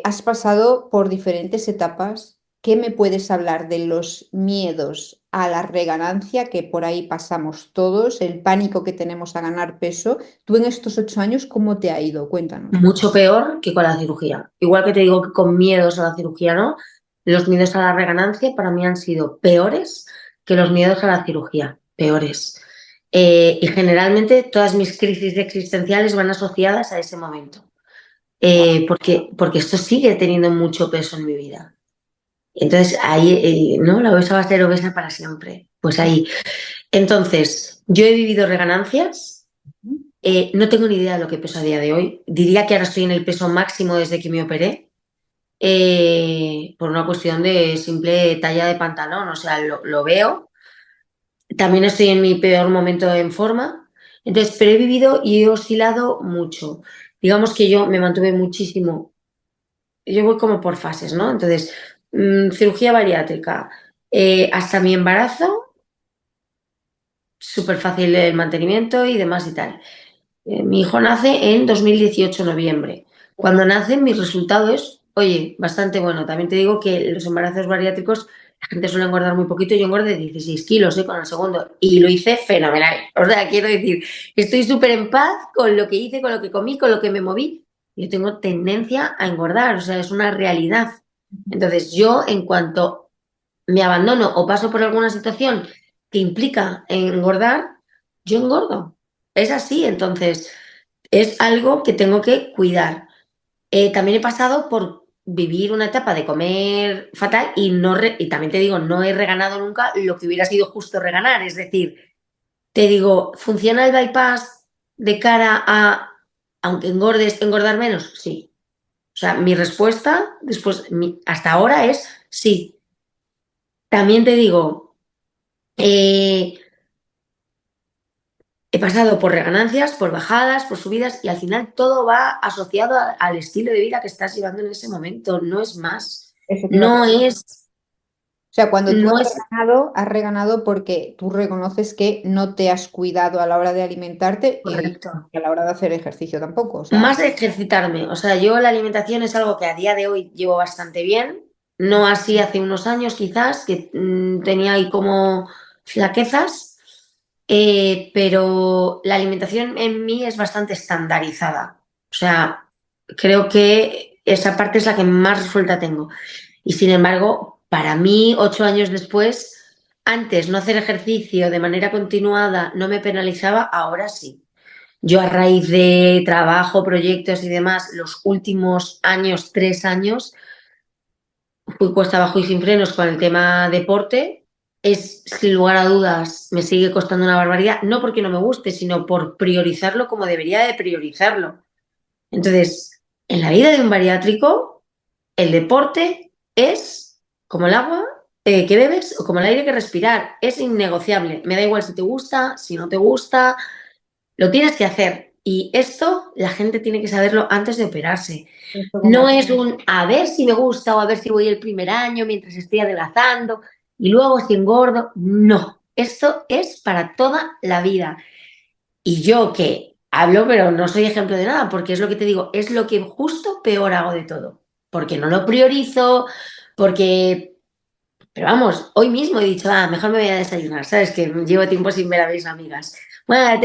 has pasado por diferentes etapas. ¿Qué me puedes hablar de los miedos a la reganancia que por ahí pasamos todos, el pánico que tenemos a ganar peso? Tú en estos 8 años, ¿cómo te ha ido? Cuéntanos. Mucho peor que con la cirugía. Igual que te digo que con miedos a la cirugía, ¿no? Los miedos a la reganancia para mí han sido peores que los miedos a la cirugía, peores. Y generalmente todas mis crisis existenciales van asociadas a ese momento. Porque esto sigue teniendo mucho peso en mi vida. Entonces, ahí, ¿no? La obesa va a ser obesa para siempre. Pues ahí. Entonces, yo he vivido reganancias. No tengo ni idea de lo que peso a día de hoy. Diría que ahora estoy en el peso máximo desde que me operé, por una cuestión de simple talla de pantalón. O sea, lo veo. También estoy en mi peor momento en forma. Entonces, pero he vivido y he oscilado mucho. Digamos que yo me mantuve muchísimo. Yo voy como por fases, ¿no? Entonces, cirugía bariátrica. Hasta mi embarazo, súper fácil el mantenimiento y demás y tal. Mi hijo nace en 2018, noviembre. Cuando nace, mi resultado es, oye, bastante bueno. También te digo que los embarazos bariátricos, la gente suele engordar muy poquito. Yo engordé 16 kilos, con el segundo y lo hice fenomenal. O sea, quiero decir, estoy súper en paz con lo que hice, con lo que comí, con lo que me moví. Yo tengo tendencia a engordar, o sea, es una realidad. Entonces, yo en cuanto me abandono o paso por alguna situación que implica engordar, yo engordo. Es así, entonces es algo que tengo que cuidar. También he pasado por vivir una etapa de comer fatal y, y también te digo, no he reganado nunca lo que hubiera sido justo reganar. Es decir, te digo, ¿funciona el bypass de cara a, aunque engordes, engordar menos? Sí. O sea, mi respuesta después, hasta ahora es sí. También te digo, eh, he pasado por reganancias, por bajadas, por subidas y al final todo va asociado al estilo de vida que estás llevando en ese momento, no es más. Eso te iba a No preguntar. es, O sea, cuando tú no es has reganado porque tú reconoces que no te has cuidado a la hora de alimentarte y correcto. a la hora de hacer ejercicio tampoco. O sea, Más de ejercitarme, o sea, yo la alimentación es algo que a día de hoy llevo bastante bien, no así hace unos años quizás, que tenía ahí como flaquezas, pero la alimentación en mí es bastante estandarizada, o sea, creo que esa parte es la que más resuelta tengo. Y sin embargo, para mí, 8 años después, antes no hacer ejercicio de manera continuada no me penalizaba, ahora sí. Yo a raíz de trabajo, proyectos y demás, los últimos años, 3 años, fui cuesta abajo y sin frenos con el tema deporte. Es, sin lugar a dudas, me sigue costando una barbaridad, no porque no me guste, sino por priorizarlo como debería de priorizarlo. Entonces, en la vida de un bariátrico, el deporte es como el agua que bebes o como el aire que respirar. Es innegociable. Me da igual si te gusta, si no te gusta, lo tienes que hacer. Y esto la gente tiene que saberlo antes de operarse. esto como No es un a ver si me gusta o a ver si voy el primer año mientras estoy adelgazando y luego si engordo. No, esto es para toda la vida. Y yo que hablo, pero no soy ejemplo de nada, porque es lo que te digo, es lo que justo peor hago de todo. Porque no lo priorizo, porque... Pero vamos, hoy mismo he dicho, mejor me voy a desayunar, ¿sabes? Que llevo tiempo sin ver a mis amigas. Bueno,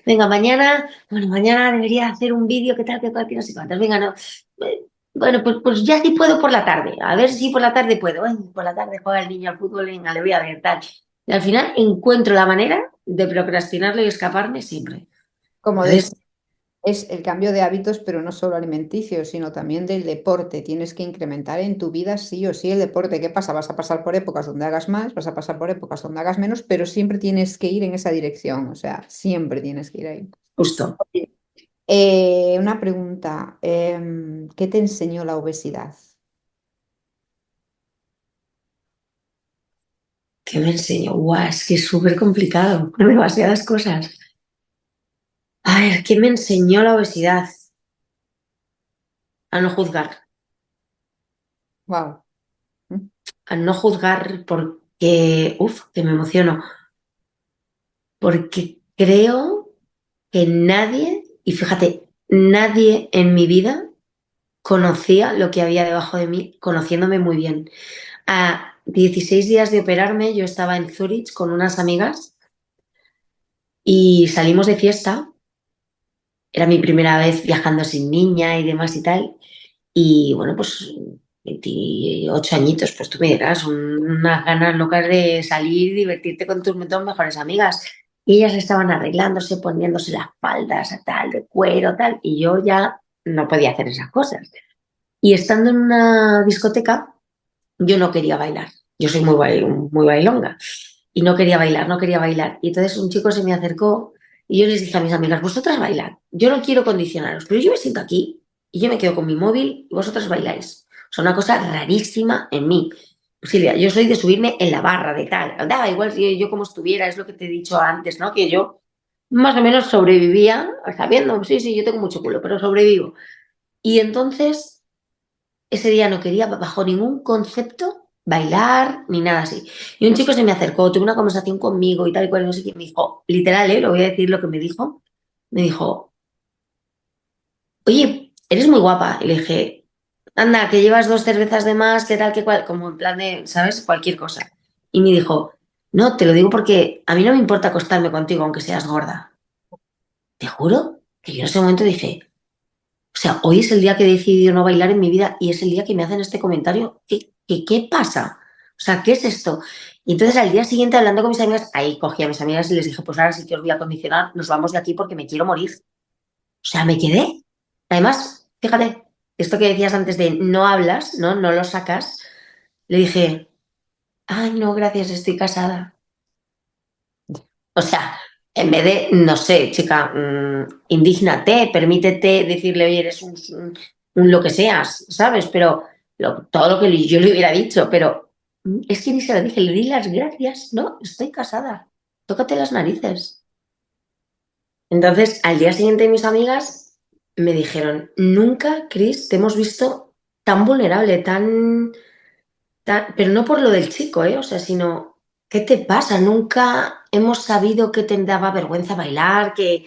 venga, mañana, bueno, mañana debería hacer un vídeo, ¿qué tal, qué tal, qué no sé cuántas? Venga, no. Bueno, pues ya sí puedo por la tarde. A ver si por la tarde puedo. Ay, por la tarde juega el niño al fútbol, venga, le voy a ver tal. Y al final encuentro la manera de procrastinarlo y escaparme siempre. como Entonces, es el cambio de hábitos, pero no solo alimenticios, sino también del deporte. Tienes que incrementar en tu vida sí o sí el deporte. ¿Qué pasa? Vas a pasar por épocas donde hagas más, vas a pasar por épocas donde hagas menos, pero siempre tienes que ir en esa dirección. O sea, siempre tienes que ir ahí. justo. Una pregunta, ¿qué te enseñó la obesidad? ¿Qué me enseño? Guau, es que es súper complicado, demasiadas cosas. A ver, ¿qué me enseñó la obesidad? A no juzgar. Wow. a no juzgar porque, que me emociono, porque creo que nadie, y fíjate, nadie en mi vida conocía lo que había debajo de mí, conociéndome muy bien. A 16 días de operarme, yo estaba en Zurich con unas amigas y salimos de fiesta. Era mi primera vez viajando sin niña y demás y tal. Y bueno, pues 28 añitos, pues tú me dirás, unas ganas locas de salir y divertirte con tus dos mejores amigas. Y ellas estaban arreglándose, poniéndose las faldas, tal, de cuero, tal, y yo ya no podía hacer esas cosas. Y estando en una discoteca, yo no quería bailar. Yo soy muy bailonga. Y no quería bailar, no quería bailar. Y entonces un chico se me acercó y yo les dije a mis amigas, vosotras bailar. Yo no quiero condicionaros, pero yo me siento aquí y yo me quedo con mi móvil y vosotras bailáis. O sea, una cosa rarísima en mí. Silvia, yo soy de subirme en la barra, de tal. Da igual si yo como estuviera, es lo que te he dicho antes, ¿no? Que yo más o menos sobrevivía, sabiendo, sí, sí, yo tengo mucho culo, pero sobrevivo. Y entonces ese día no quería bajo ningún concepto bailar ni nada así. Y un chico se me acercó, tuvo una conversación conmigo y tal y cual, no sé qué, me dijo, literal, lo voy a decir lo que me dijo, oye, eres muy guapa. Y le dije, anda, que llevas 2 cervezas de más, que tal, que cual, como en plan de, ¿sabes? Cualquier cosa. Y me dijo, no, te lo digo porque a mí no me importa acostarme contigo aunque seas gorda. Te juro que yo en ese momento dije, o sea, hoy es el día que he decidido no bailar en mi vida y es el día que me hacen este comentario. ¿Qué pasa? O sea, ¿qué es esto? Y entonces al día siguiente, hablando con mis amigas, ahí cogí a mis amigas y les dije, pues ahora sí que os voy a condicionar, nos vamos de aquí porque me quiero morir. O sea, me quedé. Además, fíjate, esto que decías antes de no hablas, ¿no? No lo sacas. Le dije, ay, no, gracias, estoy casada. O sea, en vez de, no sé, chica, indígnate, permítete decirle, oye, eres un lo que seas, ¿sabes? Pero todo lo que yo le hubiera dicho, pero es que ni se lo dije, le di las gracias, ¿no? Estoy casada, tócate las narices. Entonces, al día siguiente mis amigas me dijeron, nunca, Chris, te hemos visto tan vulnerable, pero no por lo del chico, ¿eh? O sea, sino, ¿qué te pasa? Nunca hemos sabido que te daba vergüenza bailar, que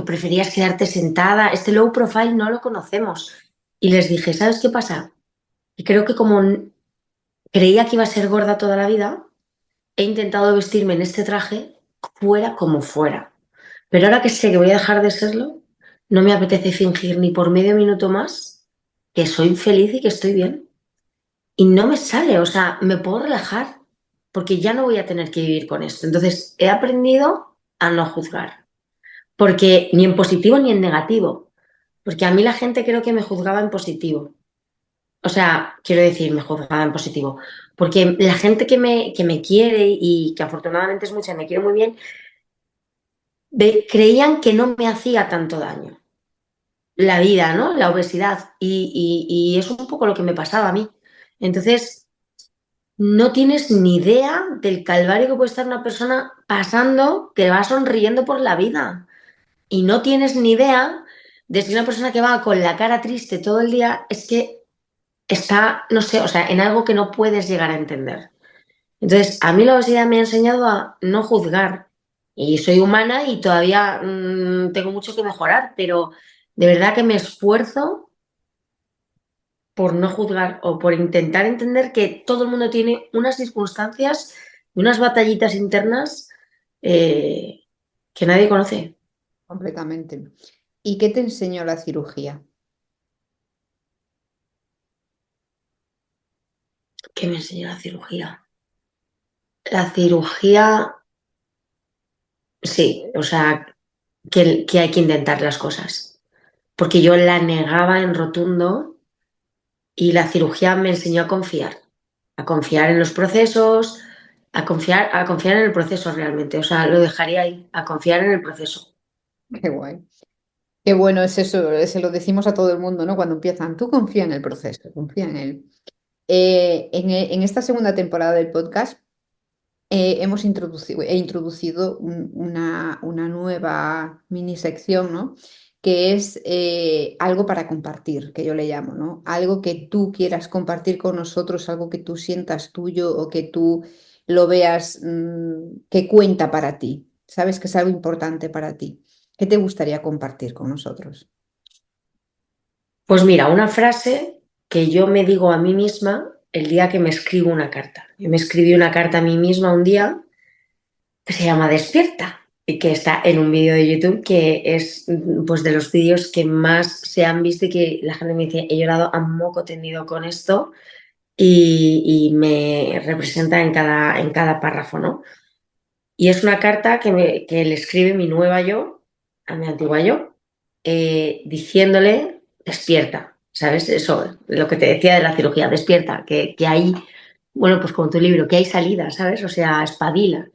preferías quedarte sentada. Este low profile no lo conocemos. Y les dije, ¿sabes qué pasa? Y creo que como creía que iba a ser gorda toda la vida, he intentado vestirme en este traje fuera como fuera. Pero ahora que sé que voy a dejar de serlo, no me apetece fingir ni por medio minuto más que soy feliz y que estoy bien. Y no me sale, o sea, me puedo relajar porque ya no voy a tener que vivir con esto. Entonces, he aprendido a no juzgar, porque ni en positivo ni en negativo, porque a mí la gente creo que me juzgaba en positivo. O sea, quiero decir, me juzgaba en positivo, porque la gente que me quiere y que afortunadamente es mucha y me quiere muy bien, creían que no me hacía tanto daño la vida, ¿no? La obesidad. Y es un poco lo que me pasaba a mí. Entonces, no tienes ni idea del calvario que puede estar una persona pasando que va sonriendo por la vida. Y no tienes ni idea de si una persona que va con la cara triste todo el día es que está, no sé, o sea, en algo que no puedes llegar a entender. Entonces, a mí la obesidad me ha enseñado a no juzgar. Y soy humana y todavía tengo mucho que mejorar, pero de verdad que me esfuerzo por no juzgar o por intentar entender que todo el mundo tiene unas circunstancias y unas batallitas internas que nadie conoce. Completamente. ¿Y qué te enseñó la cirugía? ¿Qué me enseñó la cirugía? La cirugía, sí, o sea, que hay que intentar las cosas, porque yo la negaba en rotundo y la cirugía me enseñó a confiar en los procesos, a confiar en el proceso realmente, o sea, lo dejaría ahí, a confiar en el proceso. Qué guay. Qué bueno es eso, se lo decimos a todo el mundo, ¿no? Cuando empiezan, tú confía en el proceso, confía en él. En esta segunda temporada del podcast he introducido una nueva mini sección, ¿no? que es algo para compartir, que yo le llamo, ¿no? Algo que tú quieras compartir con nosotros, algo que tú sientas tuyo o que tú lo veas que cuenta para ti, sabes que es algo importante para ti. ¿Qué te gustaría compartir con nosotros? Pues mira, una frase que yo me digo a mí misma el día que me escribo una carta. Yo me escribí una carta a mí misma un día que se llama Despierta y que está en un vídeo de YouTube que es pues de los vídeos que más se han visto y que la gente me dice, he llorado a moco tendido con esto y me representa en cada párrafo, ¿no? Y es una carta que le escribe mi nueva yo a mi antigua yo, diciéndole, despierta, ¿sabes? Eso, lo que te decía de la cirugía, despierta, que hay, bueno, pues como tu libro, que hay salida, ¿sabes? O sea, espabila.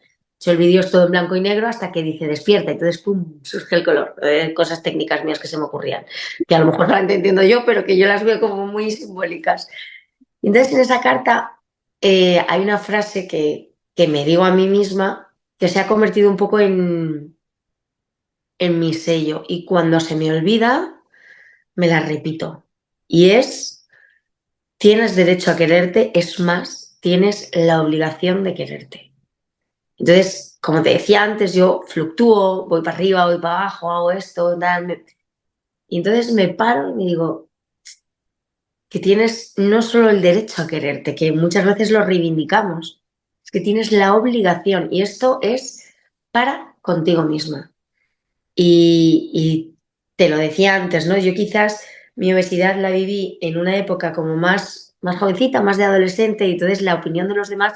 El vídeo es todo en blanco y negro hasta que dice despierta, y entonces, ¡pum!, surge el color. Cosas técnicas mías que se me ocurrían, que a lo mejor no las entiendo yo, pero que yo las veo como muy simbólicas. Y entonces en esa carta hay una frase que me digo a mí misma que se ha convertido un poco en mi sello y cuando se me olvida me la repito. Y es, tienes derecho a quererte, es más, tienes la obligación de quererte. Entonces, como te decía antes, yo fluctúo, voy para arriba, voy para abajo, hago esto, tal, y entonces me paro y me digo que tienes no solo el derecho a quererte, que muchas veces lo reivindicamos, es que tienes la obligación y esto es para contigo misma. Y te lo decía antes, ¿no? Yo quizás mi obesidad la viví en una época como más jovencita, más de adolescente, y entonces la opinión de los demás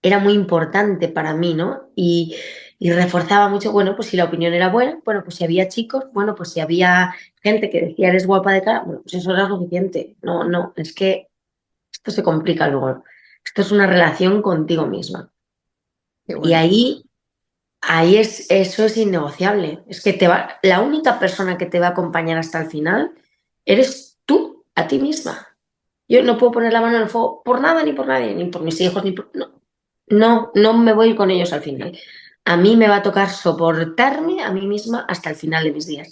era muy importante para mí, ¿no? Y reforzaba mucho, bueno, pues si la opinión era buena, bueno, pues si había chicos, bueno, pues si había gente que decía eres guapa de cara, bueno, pues eso era suficiente. No, no, es que esto se complica luego. Esto es una relación contigo misma. Qué Y bonito. ahí eso es innegociable. Es que la única persona que te va a acompañar hasta el final eres tú, a ti misma. Yo no puedo poner la mano en el fuego por nada ni por nadie, ni por mis hijos, ni por... No, no, no me voy a ir con ellos al final. A mí me va a tocar soportarme a mí misma hasta el final de mis días.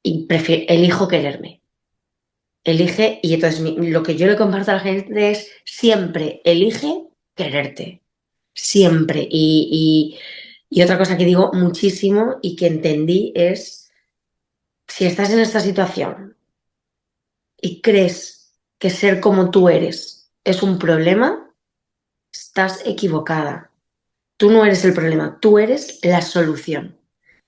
Y elijo quererme. Elige, y entonces lo que yo le comparto a la gente es siempre elige quererte. Siempre. Y otra cosa que digo muchísimo y que entendí es, si estás en esta situación y crees que ser como tú eres es un problema, estás equivocada. Tú no eres el problema, tú eres la solución.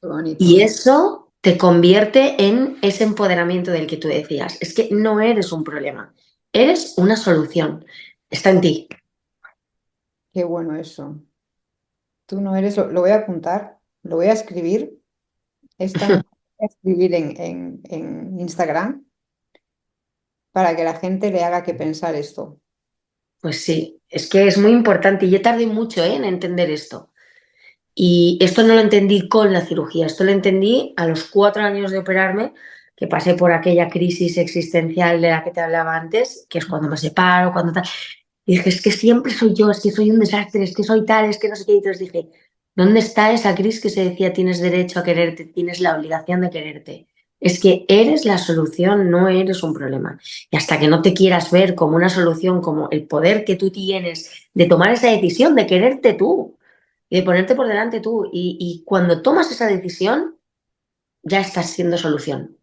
Qué bonito. Y eso te convierte en ese empoderamiento del que tú decías. Es que no eres un problema, eres una solución. Está en ti. Qué bueno eso. Tú no eres, lo voy a apuntar, lo voy a escribir. Esta noche voy a escribir en Instagram para que la gente le haga que pensar esto. Pues sí, es que es muy importante y yo tardé mucho, en entender esto. Y esto no lo entendí con la cirugía, esto lo entendí a los 4 años de operarme, que pasé por aquella crisis existencial de la que te hablaba antes, que es cuando me separo, cuando tal. Y dije, es que siempre soy yo, es que soy un desastre, es que soy tal, es que no sé qué. Y entonces dije, ¿dónde está esa crisis que se decía tienes derecho a quererte, tienes la obligación de quererte? Es que eres la solución, no eres un problema. Y hasta que no te quieras ver como una solución, como el poder que tú tienes de tomar esa decisión, de quererte tú y de ponerte por delante tú. Y cuando tomas esa decisión, ya estás siendo solución.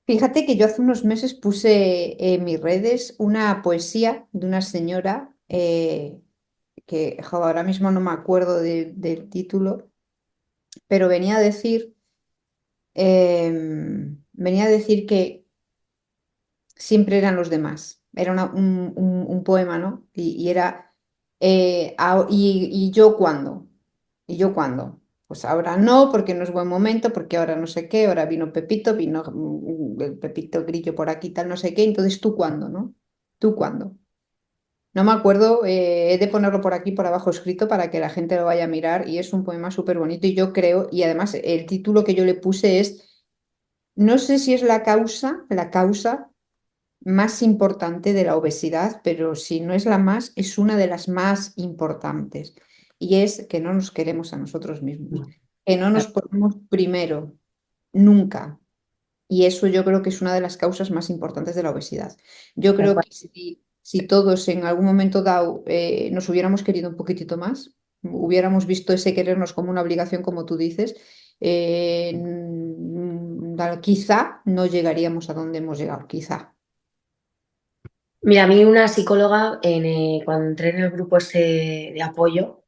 Fíjate que yo hace unos meses puse en mis redes una poesía de una señora que jo, ahora mismo no me acuerdo del título, pero venía a decir que siempre eran los demás. Era un poema, ¿no? Y era, ¿y yo cuándo? ¿Y yo cuándo? Pues ahora no, porque no es buen momento, porque ahora no sé qué, ahora vino Pepito, vino el Pepito Grillo por aquí, tal, no sé qué, entonces ¿tú cuándo, no? ¿Tú cuándo? No me acuerdo, he de ponerlo por aquí, por abajo escrito, para que la gente lo vaya a mirar, y es un poema súper bonito, y yo creo, y además el título que yo le puse es, no sé si es la causa más importante de la obesidad, pero si no es la más, es una de las más importantes. Y es que no nos queremos a nosotros mismos, que no nos ponemos primero, nunca. Y eso yo creo que es una de las causas más importantes de la obesidad. Yo Tal creo cual. que si todos en algún momento dado nos hubiéramos querido un poquitito más, hubiéramos visto ese querernos como una obligación, como tú dices, quizá no llegaríamos a donde hemos llegado, quizá. Mira, a mí una psicóloga, cuando entré en el grupo ese de apoyo,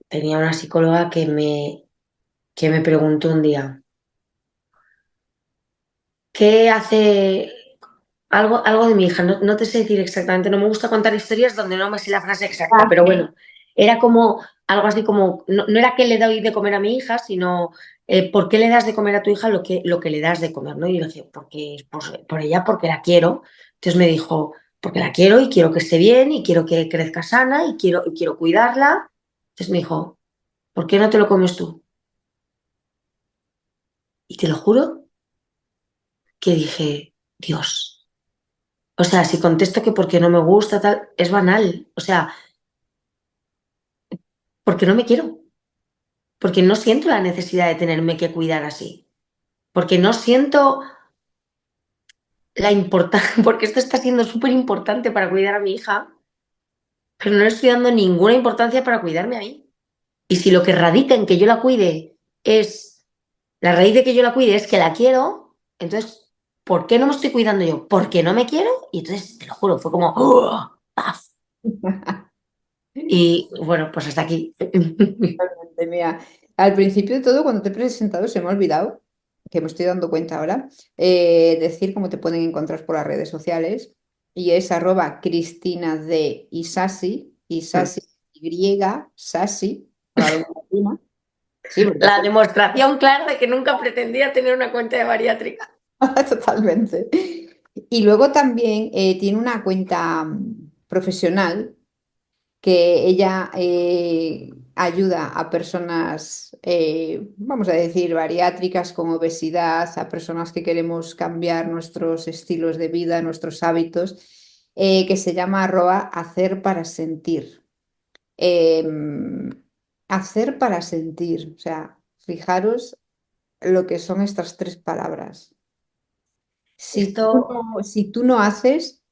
tenía una psicóloga que me preguntó un día, ¿qué hace algo de mi hija? No, no te sé decir exactamente, no me gusta contar historias donde no me sé la frase exacta, Ah, pero bueno, era como algo así como, no, no era qué le doy de comer a mi hija, sino por qué le das de comer a tu hija lo que le das de comer, ¿no? Y yo le decía, porque, pues, por ella, porque la quiero. Entonces me dijo, porque la quiero y quiero que esté bien y quiero que crezca sana y quiero cuidarla. Entonces me dijo, ¿por qué no te lo comes tú? Y te lo juro que dije, Dios. O sea, si contesto que porque no me gusta, tal, es banal. O sea, porque no me quiero. Porque no siento la necesidad de tenerme que cuidar así. Porque no siento la importancia, porque esto está siendo súper importante para cuidar a mi hija, pero no le estoy dando ninguna importancia para cuidarme a mí. Y si lo que radica en que yo la cuide es, la raíz de que yo la cuide es que la quiero, entonces, ¿por qué no me estoy cuidando yo? ¿Porque no me quiero? Y entonces, te lo juro, fue como, ¡oh! ¡Paf! Y bueno, pues hasta aquí. mira, al principio de todo, cuando te he presentado, se me ha olvidado, que me estoy dando cuenta ahora, decir cómo te pueden encontrar por las redes sociales. Y es @Cristina de Isasi, Isasi Y, Sasi, para la latina. Sí, porque La demostración clara de que nunca pretendía tener una cuenta de bariátrica. totalmente. Y luego también tiene una cuenta profesional que ella ayuda a personas, vamos a decir, bariátricas con obesidad, a personas que queremos cambiar nuestros estilos de vida, nuestros hábitos, que se llama Hacer para Sentir. Hacer para sentir, o sea, fijaros lo que son estas tres palabras. Esto, Si tú no haces,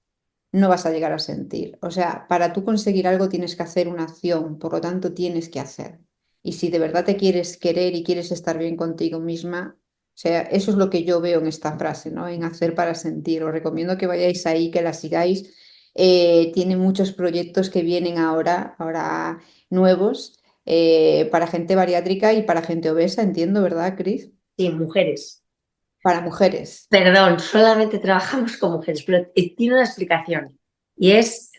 no vas a llegar a sentir. O sea, para tú conseguir algo tienes que hacer una acción, por lo tanto tienes que hacer. Y si de verdad te quieres querer y quieres estar bien contigo misma, o sea, eso es lo que yo veo en esta frase, ¿no? En hacer para sentir. Os recomiendo que vayáis ahí, que la sigáis. Tiene muchos proyectos que vienen ahora nuevos, para gente bariátrica y para gente obesa, entiendo, ¿verdad, Cris? sí, mujeres. Para mujeres. Perdón, solamente trabajamos con mujeres, pero tiene una explicación. Y es,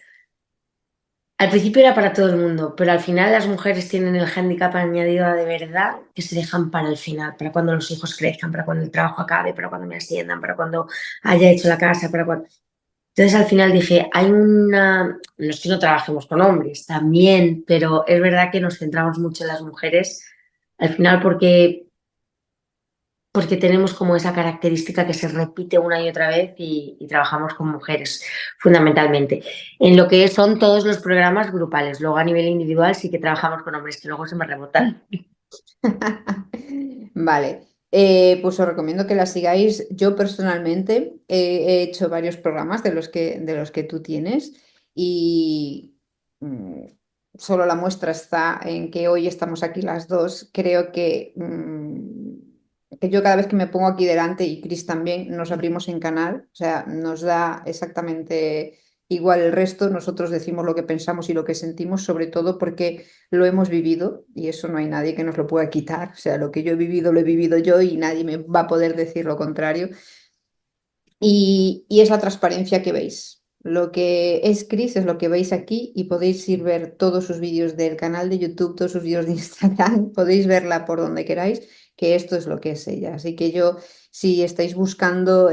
al principio era para todo el mundo, pero al final las mujeres tienen el hándicap añadido de verdad que se dejan para el final, para cuando los hijos crezcan, para cuando el trabajo acabe, para cuando me asciendan, para cuando haya hecho la casa, para cuando... Entonces al final dije, hay una, no es que no trabajemos con hombres, también, pero es verdad que nos centramos mucho en las mujeres, al final porque tenemos como esa característica que se repite una y otra vez y trabajamos con mujeres fundamentalmente. En lo que son todos los programas grupales, luego a nivel individual sí que trabajamos con hombres que luego se me rebotan. Vale, pues os recomiendo que la sigáis. Yo personalmente he hecho varios programas de los que tú tienes y mm, solo la muestra está en que hoy estamos aquí las dos. Creo que yo cada vez que me pongo aquí delante y Chris también nos abrimos en canal, o sea, nos da exactamente igual el resto. Nosotros decimos lo que pensamos y lo que sentimos, sobre todo porque lo hemos vivido y eso no hay nadie que nos lo pueda quitar. O sea, lo que yo he vivido lo he vivido yo y nadie me va a poder decir lo contrario. Y es la transparencia que veis. Lo que es Chris es lo que veis aquí y podéis ir ver todos sus vídeos del canal de YouTube, todos sus vídeos de Instagram, podéis verla por donde queráis, que esto es lo que es ella. Así que yo, si estáis buscando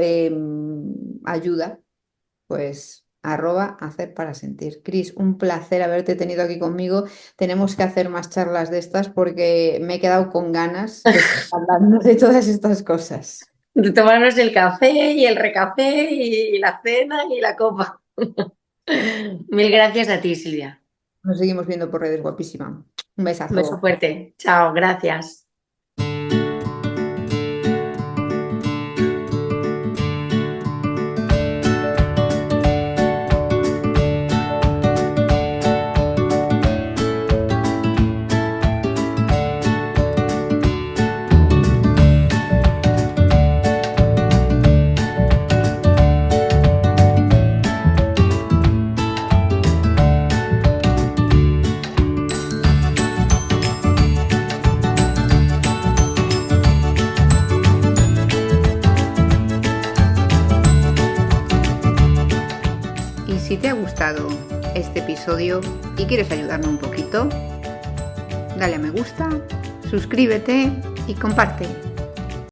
ayuda, pues @hacer para sentir. Cris, un placer haberte tenido aquí conmigo. Tenemos que hacer más charlas de estas porque me he quedado con ganas de seguir hablando de todas estas cosas. De tomarnos el café y el recafé y la cena y la copa. Mil gracias a ti, Silvia. Nos seguimos viendo por redes, guapísima. Un Un beso besazo. fuerte. Chao, gracias. episodio y quieres ayudarme un poquito, dale a me gusta, suscríbete y comparte.